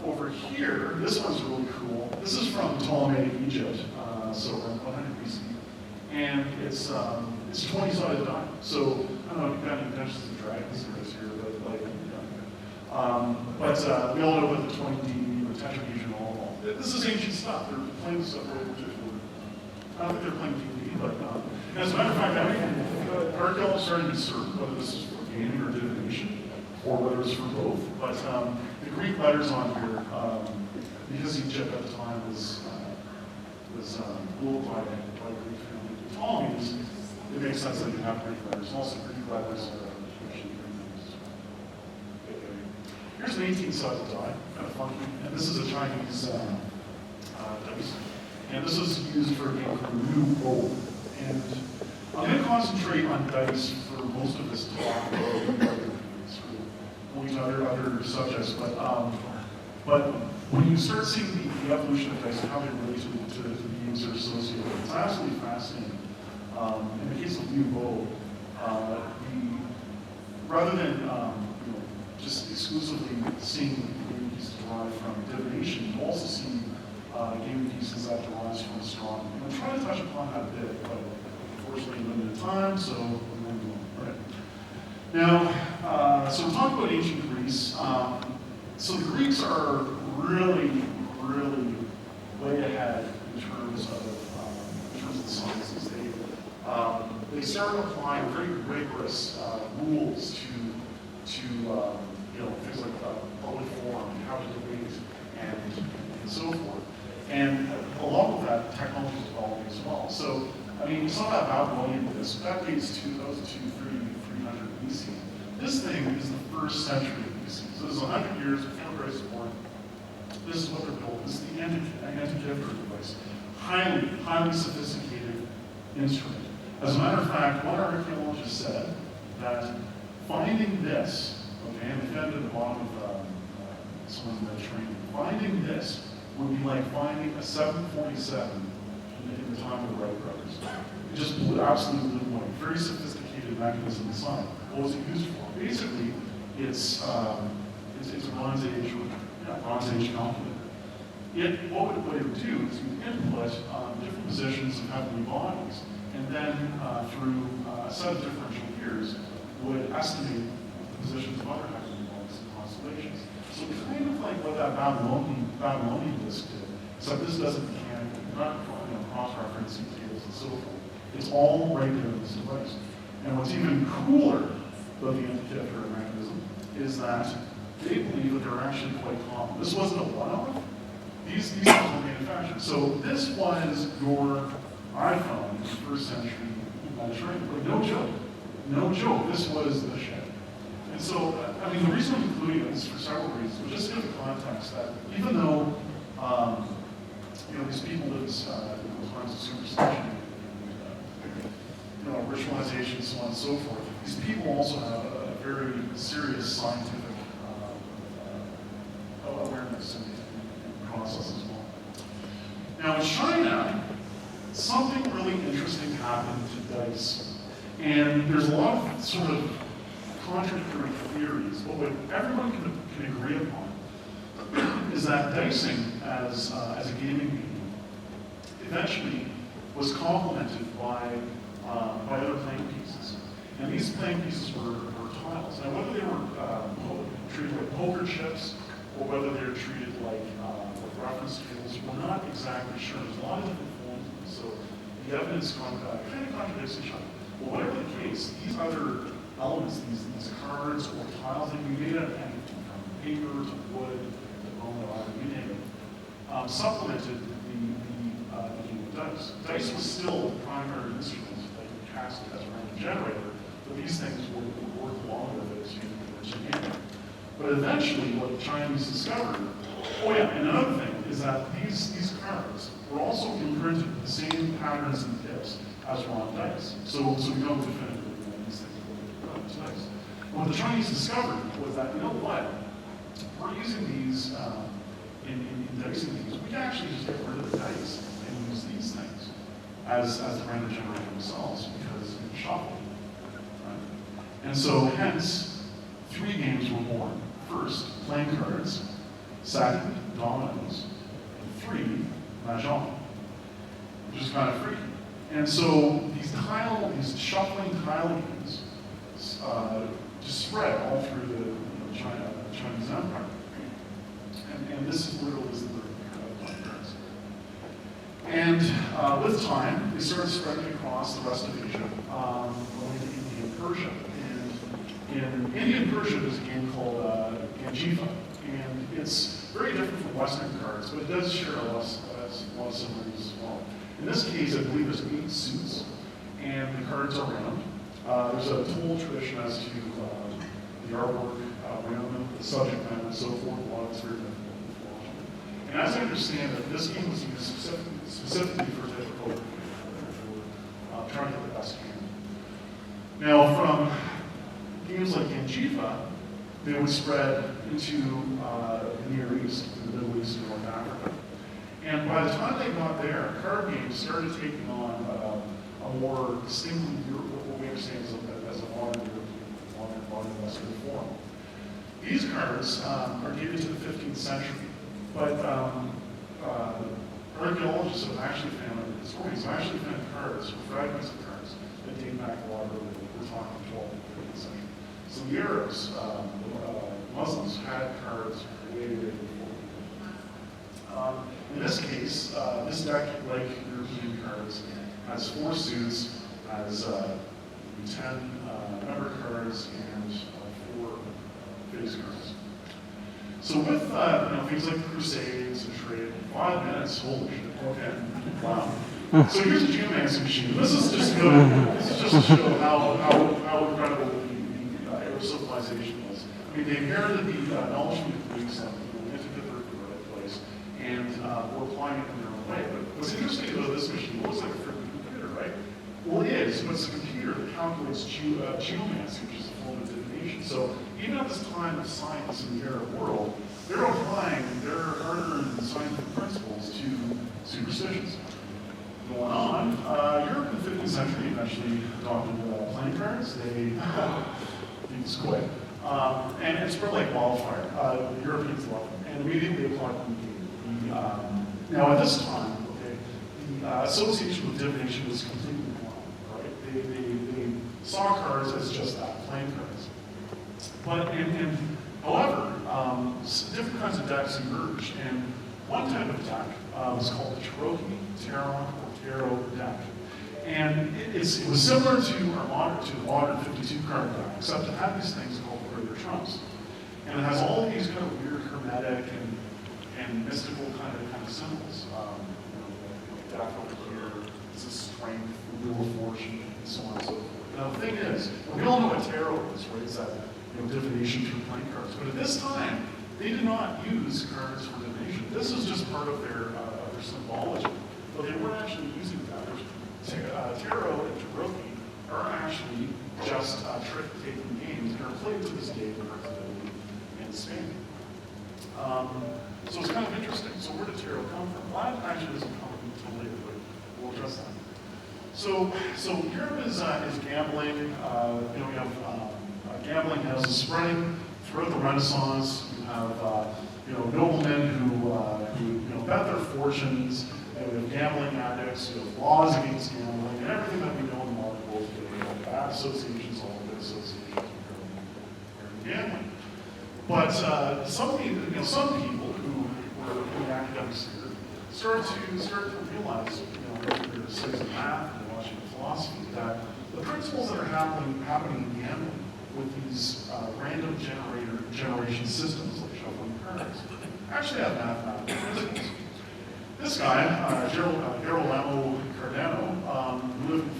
Over here, this one's really cool. This is from Ptolemaic Egypt, so around 100 BC, and it's a 20-sided die. So I don't know if you've got any intentions of dragons or this here, but we all know about the 20D, the tetrahedron, all. This is ancient stuff. They're playing stuff right, which is I don't think they're playing D&D But as a matter of fact, archaeologists are uncertain whether this is for gaming or divination, or whether it's for both. But the Greek letters on here, because Egypt at the time was ruled by Greek family Ptolemies, it makes sense that you have Greek letters. Also, Greek letters are actually Greek names as well. Here's an 18-sided die, kind of funky, and this is a Chinese dice. And this is used for a game called New Gold. And I'm going to concentrate on dice for most of this talk. We'll use other subjects, but when you start seeing the evolution of dice and how they relate to the games they're associated with, it's absolutely fascinating. In the case of New Gold, rather than just exclusively seeing gaming pieces derived from divination, you also see gaming pieces that derives from astronomy. And I'm trying to touch upon that a bit, but unfortunately limited time, so we're going to go. All right. Now, so we're talking about ancient Greece. So the Greeks are really, really way ahead in terms of the sciences. They started applying very rigorous rules to things like public forum and how to debate and so forth. And along with that, technology is developing as well. So, I mean, you saw that Babylonian disc, that dates to 300 BC. This thing is the 1st century BC. So this is 100 years before Christ was born. This is what they're building. This is the Antikythera device. Highly, highly sophisticated instrument. As a matter of fact, one archaeologist said that finding this, okay, and they found it at the bottom of someone's Mediterranean, finding this would be like finding a 747 in the time of the Wright brothers. It just absolutely blew away. Very sophisticated mechanism inside. What was it used for? Basically, it's a Bronze Age calculator. What it would do is you input different positions of heavenly bodies, and then through a set of differential gears would estimate the positions of other heavenly bodies and constellations. So kind of like what that Babylonian disc did, except this doesn't mechanically, not cross-referencing tables and so forth. It's all right there in this device. And what's even cooler about the Antikythera mechanism is that they believe that they're actually quite common. This wasn't a one-off. These things were manufactured. So this was your iPhone in the 1st century Mediterranean. Like, no joke. No joke. This was the shit. And so, I mean, the reason I'm including this for several reasons, but just to give the context that even though, these people live in times of superstition, ritualization, so on and so forth, these people also have a very serious scientific awareness and process as well. Now, in China, something really interesting happened to dice. And there's a lot of sort of contradictory theories, but what everyone can agree upon is that dicing as a gaming medium eventually was complemented by other playing pieces. And these playing pieces were tiles. Now, whether they were treated like poker chips or whether they were treated like reference tables, we're not exactly sure. There's a lot of different forms of them, so the evidence kind of contradicts each other. Well, whatever the case, these other elements, these cards or tiles that we made out of anything from paper to wood to bone or iron, you name it, supplemented the game of dice. Dice was still the primary instrument that you cast as a random generator, but these things would work along with it as you game it. But eventually, what the Chinese discovered, and another thing is that these cards were also imprinted with the same patterns and tips as were on dice. So we know definitively that these things were dice. What the Chinese discovered was that, you know what, we're using these in dicing these. We can actually just get rid of the dice and use these things as the random generator themselves because it's shuffled. Right? And so hence, 3 games were born. First, playing cards. Second, dominoes. And 3, mahjong, which is kind of freaky. And so these shuffling tile games just spread all through the Chinese Empire. And this is literally the birth of playing cards. And with time, they started spreading across across the rest of Asia, going to India and Persia. And in India and Persia, there's a game called Ganjiva. And it's very different from Western cards, but it does share a lot of similarities as well. In this case, I believe there's 8 suits, and the cards are round. There's a total tradition as to the artwork around them, the subject matter, and so forth. A lot of it's very difficult to watch. And as I understand it, this game was used specifically for difficult, for trying to get the best hand. Now, from games like Ganjiva, they would spread into the Near East, the Middle East, and North Africa. And by the time they got there, card games started taking on a more distinctly, what we understand as a modern European, modern Western form. These cards are dated to the 15th century, but archaeologists have actually found, historians have actually found cards, fragments of cards, that date back a lot earlier. We're talking 12th and 13th century. So the Arabs, Muslims, had cards way before. In this case, this deck, like European cards, has 4 suits, has 10 member cards, and 4 face cards. So with things like the Crusades and trade, 5 minutes, holy shit, okay, wow. So here's a geomancy machine. This is just to show how incredible the Arab civilization was. I mean, they inherited the knowledge from the Greeks and went to the right place, and were applying it in their own way. But what's interesting about this machine, it looks like a freaking computer, right? Well, it is, but it's a computer that calculates geomancy, which is a form of divination. So even at this time of science in the Arab world, they're applying their hard-earned scientific principles to superstitions. Going on, Europe in the 15th century eventually adopted playing cards. They it's quick. And it spread like wildfire. The Europeans loved them, and immediately applied them to the game. Now at this time, okay, the association with divination was completely wrong, right? They saw cards as just that, playing cards. But however, different kinds of decks emerged, and one type of deck was called the Tarot deck. And it was similar to the modern 52 card deck, except it had these things called greater trumps. And it has all these kind of weird hermetic and mystical kind of symbols. Deck over here, this is strength, the wheel of fortune, and so on and so forth. Now the thing is, we all know what tarot is, right? It's that divination through playing cards. But at this time, they did not use cards for divination. This is just part of their symbology. But they weren't actually using that. Tarot and Tarot are actually just trick-taking games that are played to this day in Spain. So it's kind of interesting. So where did tarot come from? Well, that actually doesn't come until later, but we'll address that. So Europe is gambling. We have gambling houses spreading throughout the Renaissance. You have noblemen who bet their fortunes. We have gambling addicts, we have laws against gambling, and everything that we know in the modern world today. We have bad associations, all good associations with gambling. But some people who were in the academic sphere started to realize, after their studies of math and watching philosophy, that the principles that are happening in gambling with these random generation systems like shuffling cards actually have mathematical principles. This guy, Girolamo Cardano, who lived in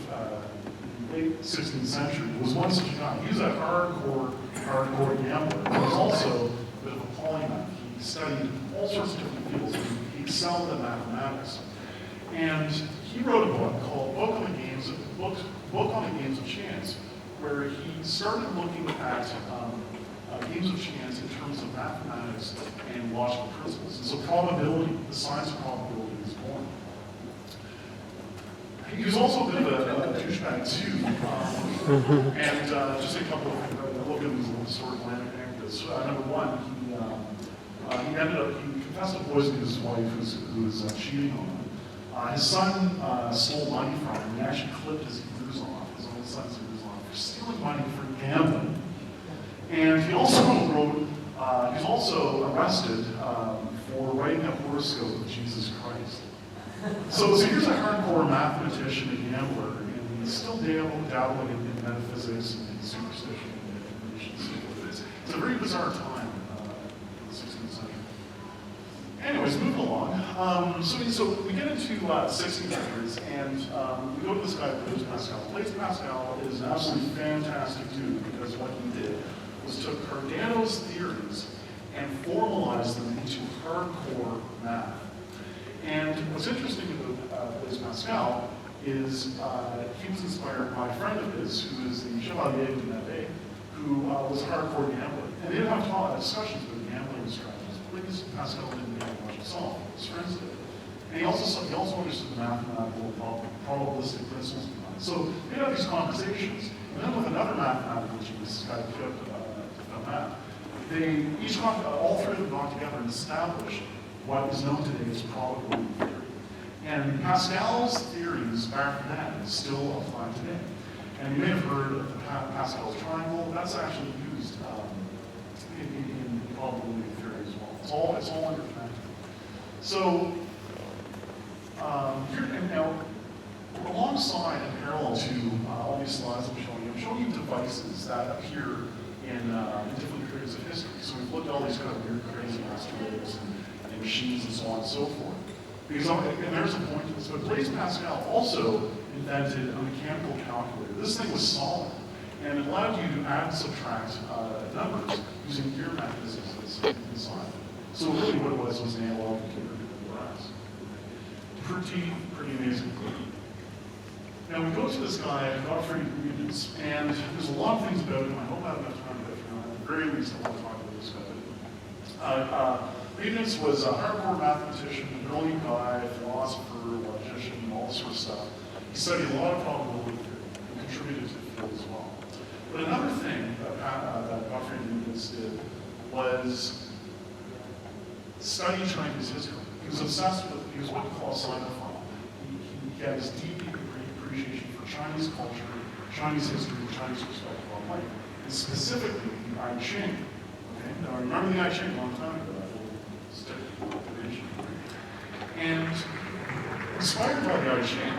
the late 16th century, was one such a guy. He was a hardcore gambler. He was also a bit of a polymath. He studied all sorts of different fields. He excelled in mathematics. And he wrote a book called Book on the Games of Chance, where he started looking at games of chance in terms of mathematics and logical principles. And so probability, the science of probability is born. He was also a bit of a douchebag too. And just a couple of things, I look at these little historical anecdotes. Number one, he confessed to poisoning his wife who was cheating on him. His son stole money from him. He actually clipped his ears off, his own son's ears off, for stealing money for gambling. And he also he was also arrested for writing a horoscope of Jesus Christ. So here's a hardcore mathematician and gambler he's still dabbling in metaphysics and superstition and and so forth. It's a very bizarre time in the 16th century. Anyways, moving along. So we get into 1600s, and we go to this guy, Blaise Pascal. Blaise Pascal is an absolutely fantastic dude because what he did was took Cardano's theories and formalized them into hardcore math. And what's interesting about Blaise Pascal is he was inspired by a friend of his who is the Chevalier de Neve, who was a hardcore gambler. And they didn't have discussions about gambling strategies. Blaise Pascal didn't gamble much himself, his friends did. And he also understood the mathematical probabilistic principles behind it. So they had these conversations, and then with another mathematical genius, this guy Math, they each all three of them got together and established what is known today as probability theory. And Pascal's theories back then still apply today. And you may have heard of the Pascal's triangle. That's actually used in probability theory as well. It's all interconnected. So here and now, alongside and parallel to all these slides I'm showing you devices that appear in different periods of history. So we've looked at all these kind of weird, crazy asteroids and machines and so on and so forth. Because, and there's a point to this, but Blaise Pascal also invented a mechanical calculator. This thing was solid, and it allowed you to add and subtract numbers using gear mechanisms inside. So really what it was an analog computer for us. Pretty amazing. Now we go to this guy, Godfrey Leibniz, and there's a lot of things about him. I hope I have enough time to go through. At the very least, I want to talk about this guy. Leibniz was a hardcore mathematician, brilliant guy, philosopher, logician, all this sort of stuff. He studied a lot of probability theory and contributed to the field as well. But another thing that Godfrey Leibniz did was study Chinese history. He was obsessed with, he was what we call a Sinophile. He had this deep appreciation for Chinese culture, Chinese history, Chinese perspective on life, and specifically the I Ching. Okay? Now, I remember the I Ching a long time ago. And inspired by the I Ching,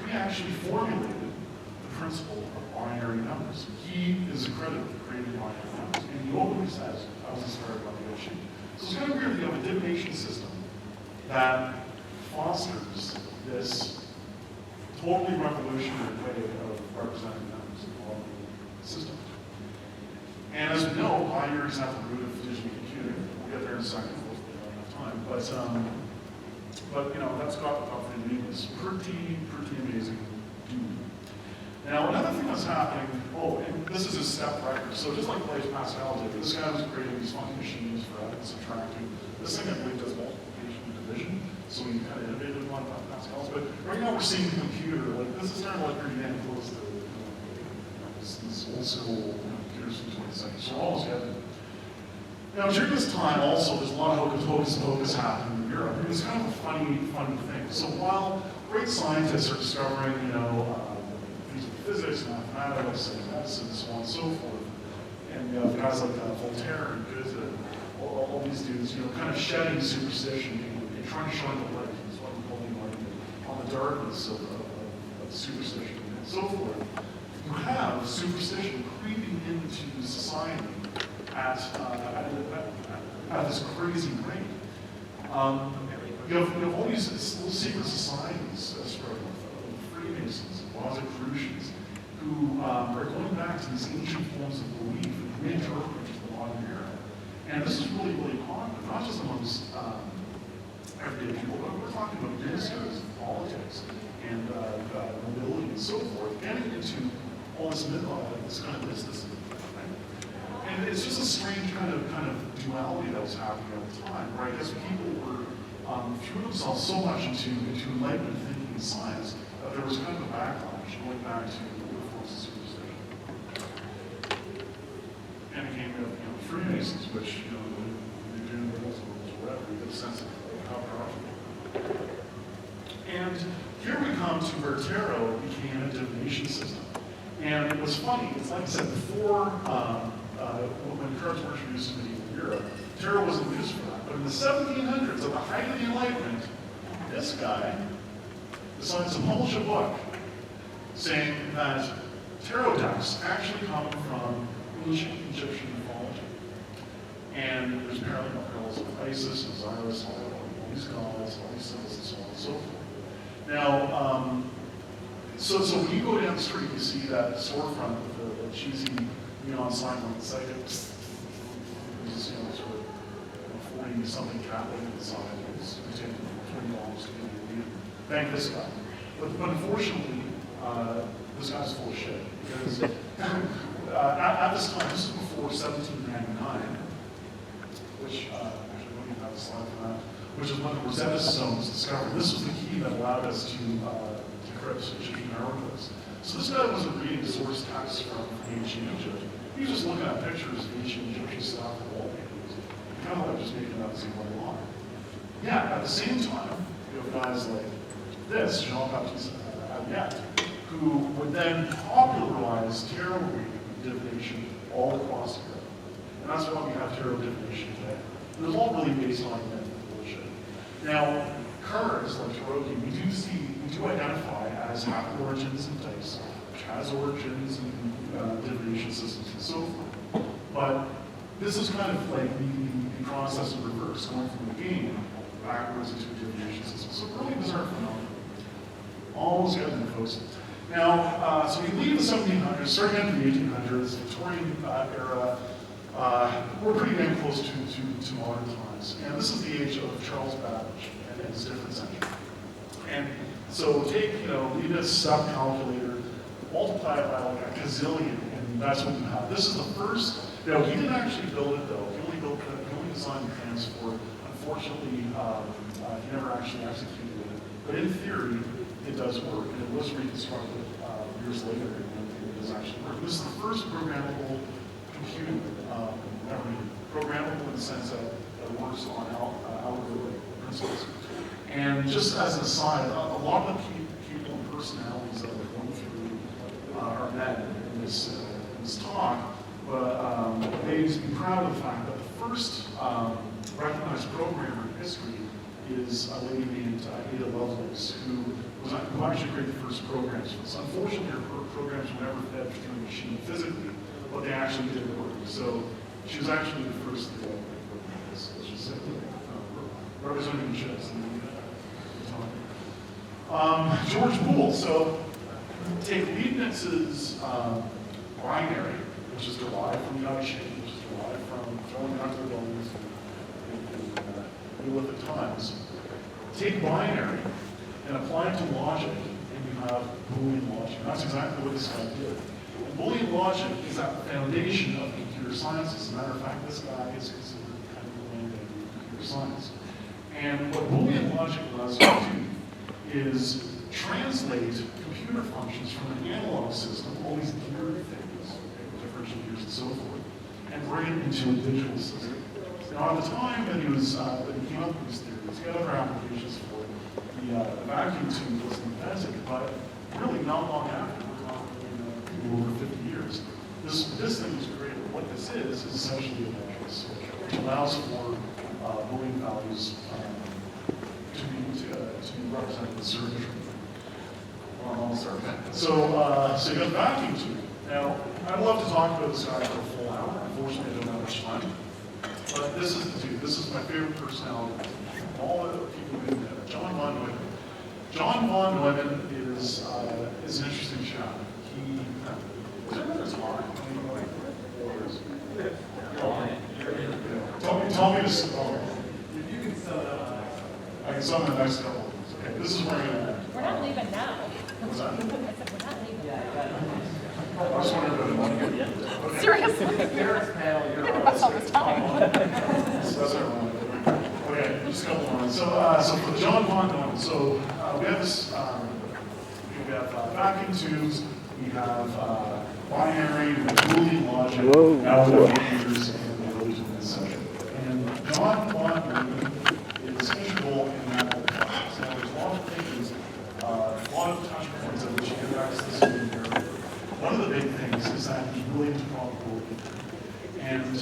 he actually formulated the principle of binary numbers. He is accredited for creating binary numbers, and he openly says, I was inspired by the I Ching. So it's kind of weird that you have a divination system that fosters this totally revolutionary way of representing numbers in the modern system. And as we know, binaries have the root of digital computing. We'll get there in a second. But you know, that's Godfrey Leibniz. Pretty amazing dude. Now, another thing that's happening, and this is a step record. So just like Blaise Pascal did, this guy was creating these funky machines for adding and subtracting. This thing, I believe, does multiplication and division. So we kind of innovated on Pascal's. But right now we're seeing the computer. Like, this is kind of like pretty damn close to these old school computers from the 20th century. So we're almost getting it. Now, during this time, also, there's a lot of hocus pocus happening in Europe. It's kind of a funny thing. So while great scientists are discovering, things like physics, mathematics, and medicine, and so on and so forth, and you have guys like Voltaire and Goethe, all these dudes, kind of shedding superstition and trying to shine the light, is what we call the on the darkness of superstition and so forth. You have superstition creeping into society at this crazy rate. You have all these little secret societies spreading of Freemasons and Rosicrucians who are going back to these ancient forms of belief and reinterpreting the modern era. And this is really popular, not just amongst everyday people, but we're talking about ministers, politics, and nobility and so forth, getting into all this kind of mysticism. And it's just a strange kind of duality that was happening at the time, where I guess people were threw themselves so much into enlightenment thinking and science that there was kind of a backlash going back to the forms of superstition. And it came with Freemasons, which they're doing the rules or whatever. You get a sense of how powerful. And here we come to where tarot became a divination system. And what's funny, it's like I said before. When cards were introduced in medieval Europe, tarot wasn't used for that. But in the 1700s, at the height of the Enlightenment, this guy decides to publish a book saying that tarot decks actually come from ancient Egyptian mythology. And there's parallels with Isis, Osiris, all these gods, all these symbols, and so on and so forth. Now, so when you go down the street, you see that storefront with the cheesy neon sign on the side. There's this, sort of 40-something Catholic inside. It's taking $20 to get in. Thank this guy. But unfortunately, this guy's full of shit. Because at this time, this is before 1799, which, actually, we don't have a slide for that, which is when the Rosetta Stone was discovered. This was the key that allowed us to decrypt Egyptian hieroglyphs. So this guy wasn't reading source texts from ancient Egypt. He was just looking at pictures of ancient Egyptian stuff and wallpapers. Kind of like just making up as he went along. Yeah, at the same time, you have guys like this, Jean-Baptiste Abiet, who would then popularize tarot reading and divination all across Europe. And that's why we have tarot divination today. It was all really based on myth and bullshit. Now, cards like tarot, we do identify as have origins in dice, which has origins in divination systems and so forth. But this is kind of like the process in reverse, going from the game backwards into a divination system. So really bizarre phenomenon. Almost got into folks. Now, so we leave the 1700s, starting into the 1800s, Victorian era. We're pretty damn close to modern times. And this is the age of Charles Babbage and his different century. And so take, Leibniz step calculator, multiply it by like a gazillion, and that's what you have. This is the first, he didn't actually build it though. He only designed the transport. Unfortunately, he never actually executed it. But in theory, it does work. And it was reconstructed years later, and it does actually work. This is the first programmable computer ever made. Programmable in the sense that it works on algorithmic principles. And just as an aside, a lot of the people and personalities that we're going through are men in this talk, but they need to be proud of the fact that the first recognized programmer in history is a lady named Ada Lovelace, who actually created the first programs for this. Unfortunately, her programs were never fed through the machine physically, but they actually did work. So she was actually the first to create programs. Let's just say, representing the chips. George Boole. So take Leibniz's binary, which is derived from Nutshade, which is derived from throwing out the bones in Neolithic times. Take binary and apply it to logic, and you have Boolean logic. And that's exactly what this guy did. And Boolean logic is at the foundation of computer science. As a matter of fact, this guy is considered kind of the granddaddy of computer science. And what Boolean logic allows you to do is translate computer functions from an analog system, all these geared things, differential gears and so forth, and bring it into a digital system. Now, at the time that he came up with these theories, he had other applications for it. The vacuum tube was invented, but really not long after, we're talking over 50 years, this thing was created. What this is essentially a vector switch, which allows for Boolean values to be represented in circuitry. So you got the vacuum tube. Now, I'd love to talk about this guy for a full hour. Unfortunately, I don't have much time. But this is the dude. This is my favorite personality. All the people who know John von Neumann. John von Neumann is an interesting chap. Was there another talk? Tell me this. If you can sum it up. I can sum it in the next couple of weeks. Okay, this is where we're going to end. We're not leaving now. What's that? I said, we're not leaving now. I just wondered if it was Seriously. Ferris panel, you're Think about all this time. So that's ironic. Okay, just a couple more. So for the John von Neumann, so we have this, we have vacuum tubes, we have binary, we have Boolean logic, now we have computers and the religion in this section. And John von Neumann is integral in that whole process. Now there's a lot of things, a lot of touch points at which you get access to in here. One of the big things is that he's really into probability. And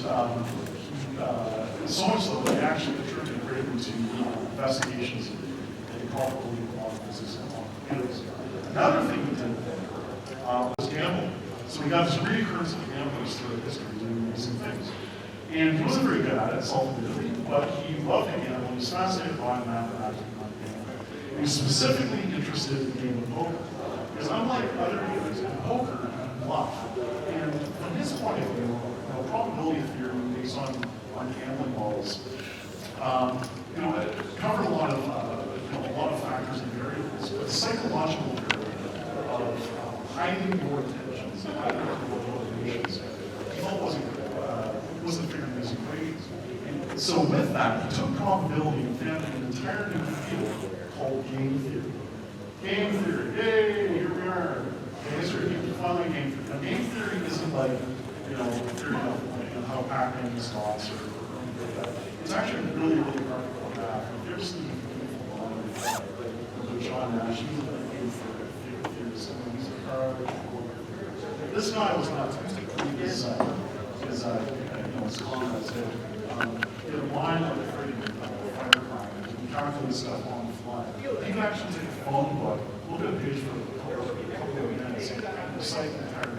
so much so that they actually contributed greatly to investigations in probability quantum physics and quantum mechanics. Another thing he did was gambling. So he got this reoccurrence of gamblers throughout history doing amazing things. And he wasn't very good at it, self-admittedly, but he loved to gamble. He was fascinated by mathematics and gambling. He was specifically interested in the game of poker. Because unlike other games, in poker, you bluff. And from his point of view, probability theory based on gambling models, it covered a lot of factors and variables, but the psychological variable of hiding your intentions, hiding your motivations, he felt wasn't figuring these equations. And so with that, he took probability and found an entire new field called game theory. Game theory, yay, here we are. History, finally game theory. Now, game theory isn't like, theory of how Pac-Man stocks or anything like that. It's actually really, really hard to put math. If you're just looking for beautiful modern John Nash, he's a game theorist. He's a card. This guy was not his comrades did. He had a mind like a freaking fighter pilot. He calculated stuff on the fly. You can actually take a phone book, look at a page for a couple of minutes, and recite the entire thing.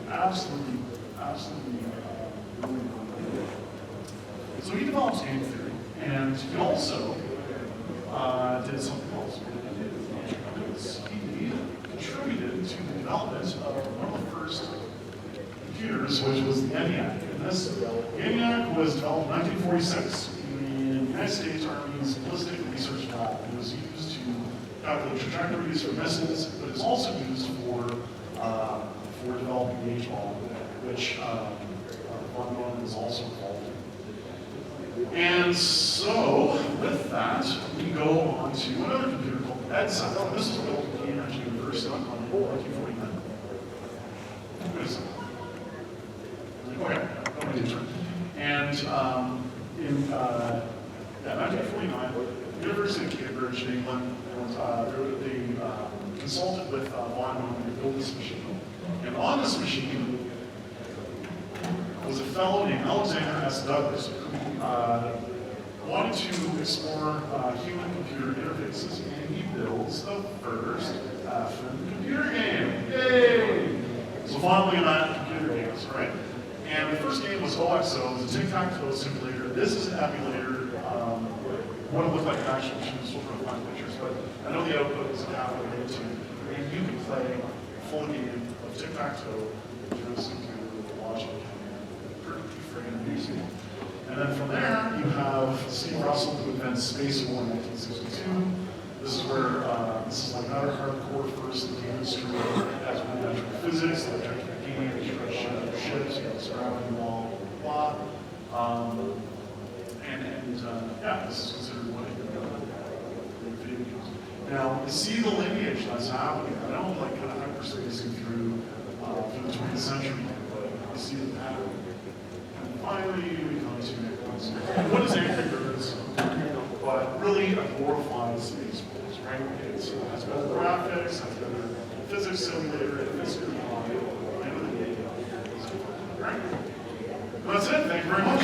Absolutely, really. So he develops game theory, and he also did something else. He contributed to the development of one of the first computers, which was the ENIAC. And this ENIAC was developed in 1946 in the United States Army's Ballistic Research Lab. It was used to calculate trajectories or missiles, but it's also used for developing the H-bomb, which Von Neumann is also involved in. And so, with that, we go on to another computer called EDSA. This was built at Cambridge University in 1949. Okay, and in 1949, the University of Cambridge in England, they consulted with Von Neumann to build this machine. And on this machine was a fellow named Alexander S. Douglas, who wanted to explore human-computer interfaces, and he builds the first computer game. Yay! So finally, that computer games, right? And the first game was OXO. It was a tic-tac-toe simulator. This is an emulator. What it looked like an actual machine, so we're going to find pictures, but I know the output was a capital A2, and you can play a full game of tic-tac-toe with your computer, watching it, pretty freaking amazing. And then from there, you have Steve Russell, who invents Space War in 1962. This is where, this is like another hardcore first in the industry, as with natural physics, the objective game, ships, gravity wall, blah, blah. Yeah, this is considered one of the video games. Now, you see the lineage that's happening. I don't like kind of hyperspacing through the 20th century, but you see the pattern. And finally, we come to what is Angry Birds? But really a glorified Space Force, right? It has better graphics, has better physics simulator, and it's good. Right? Well, that's it. Thank you very much.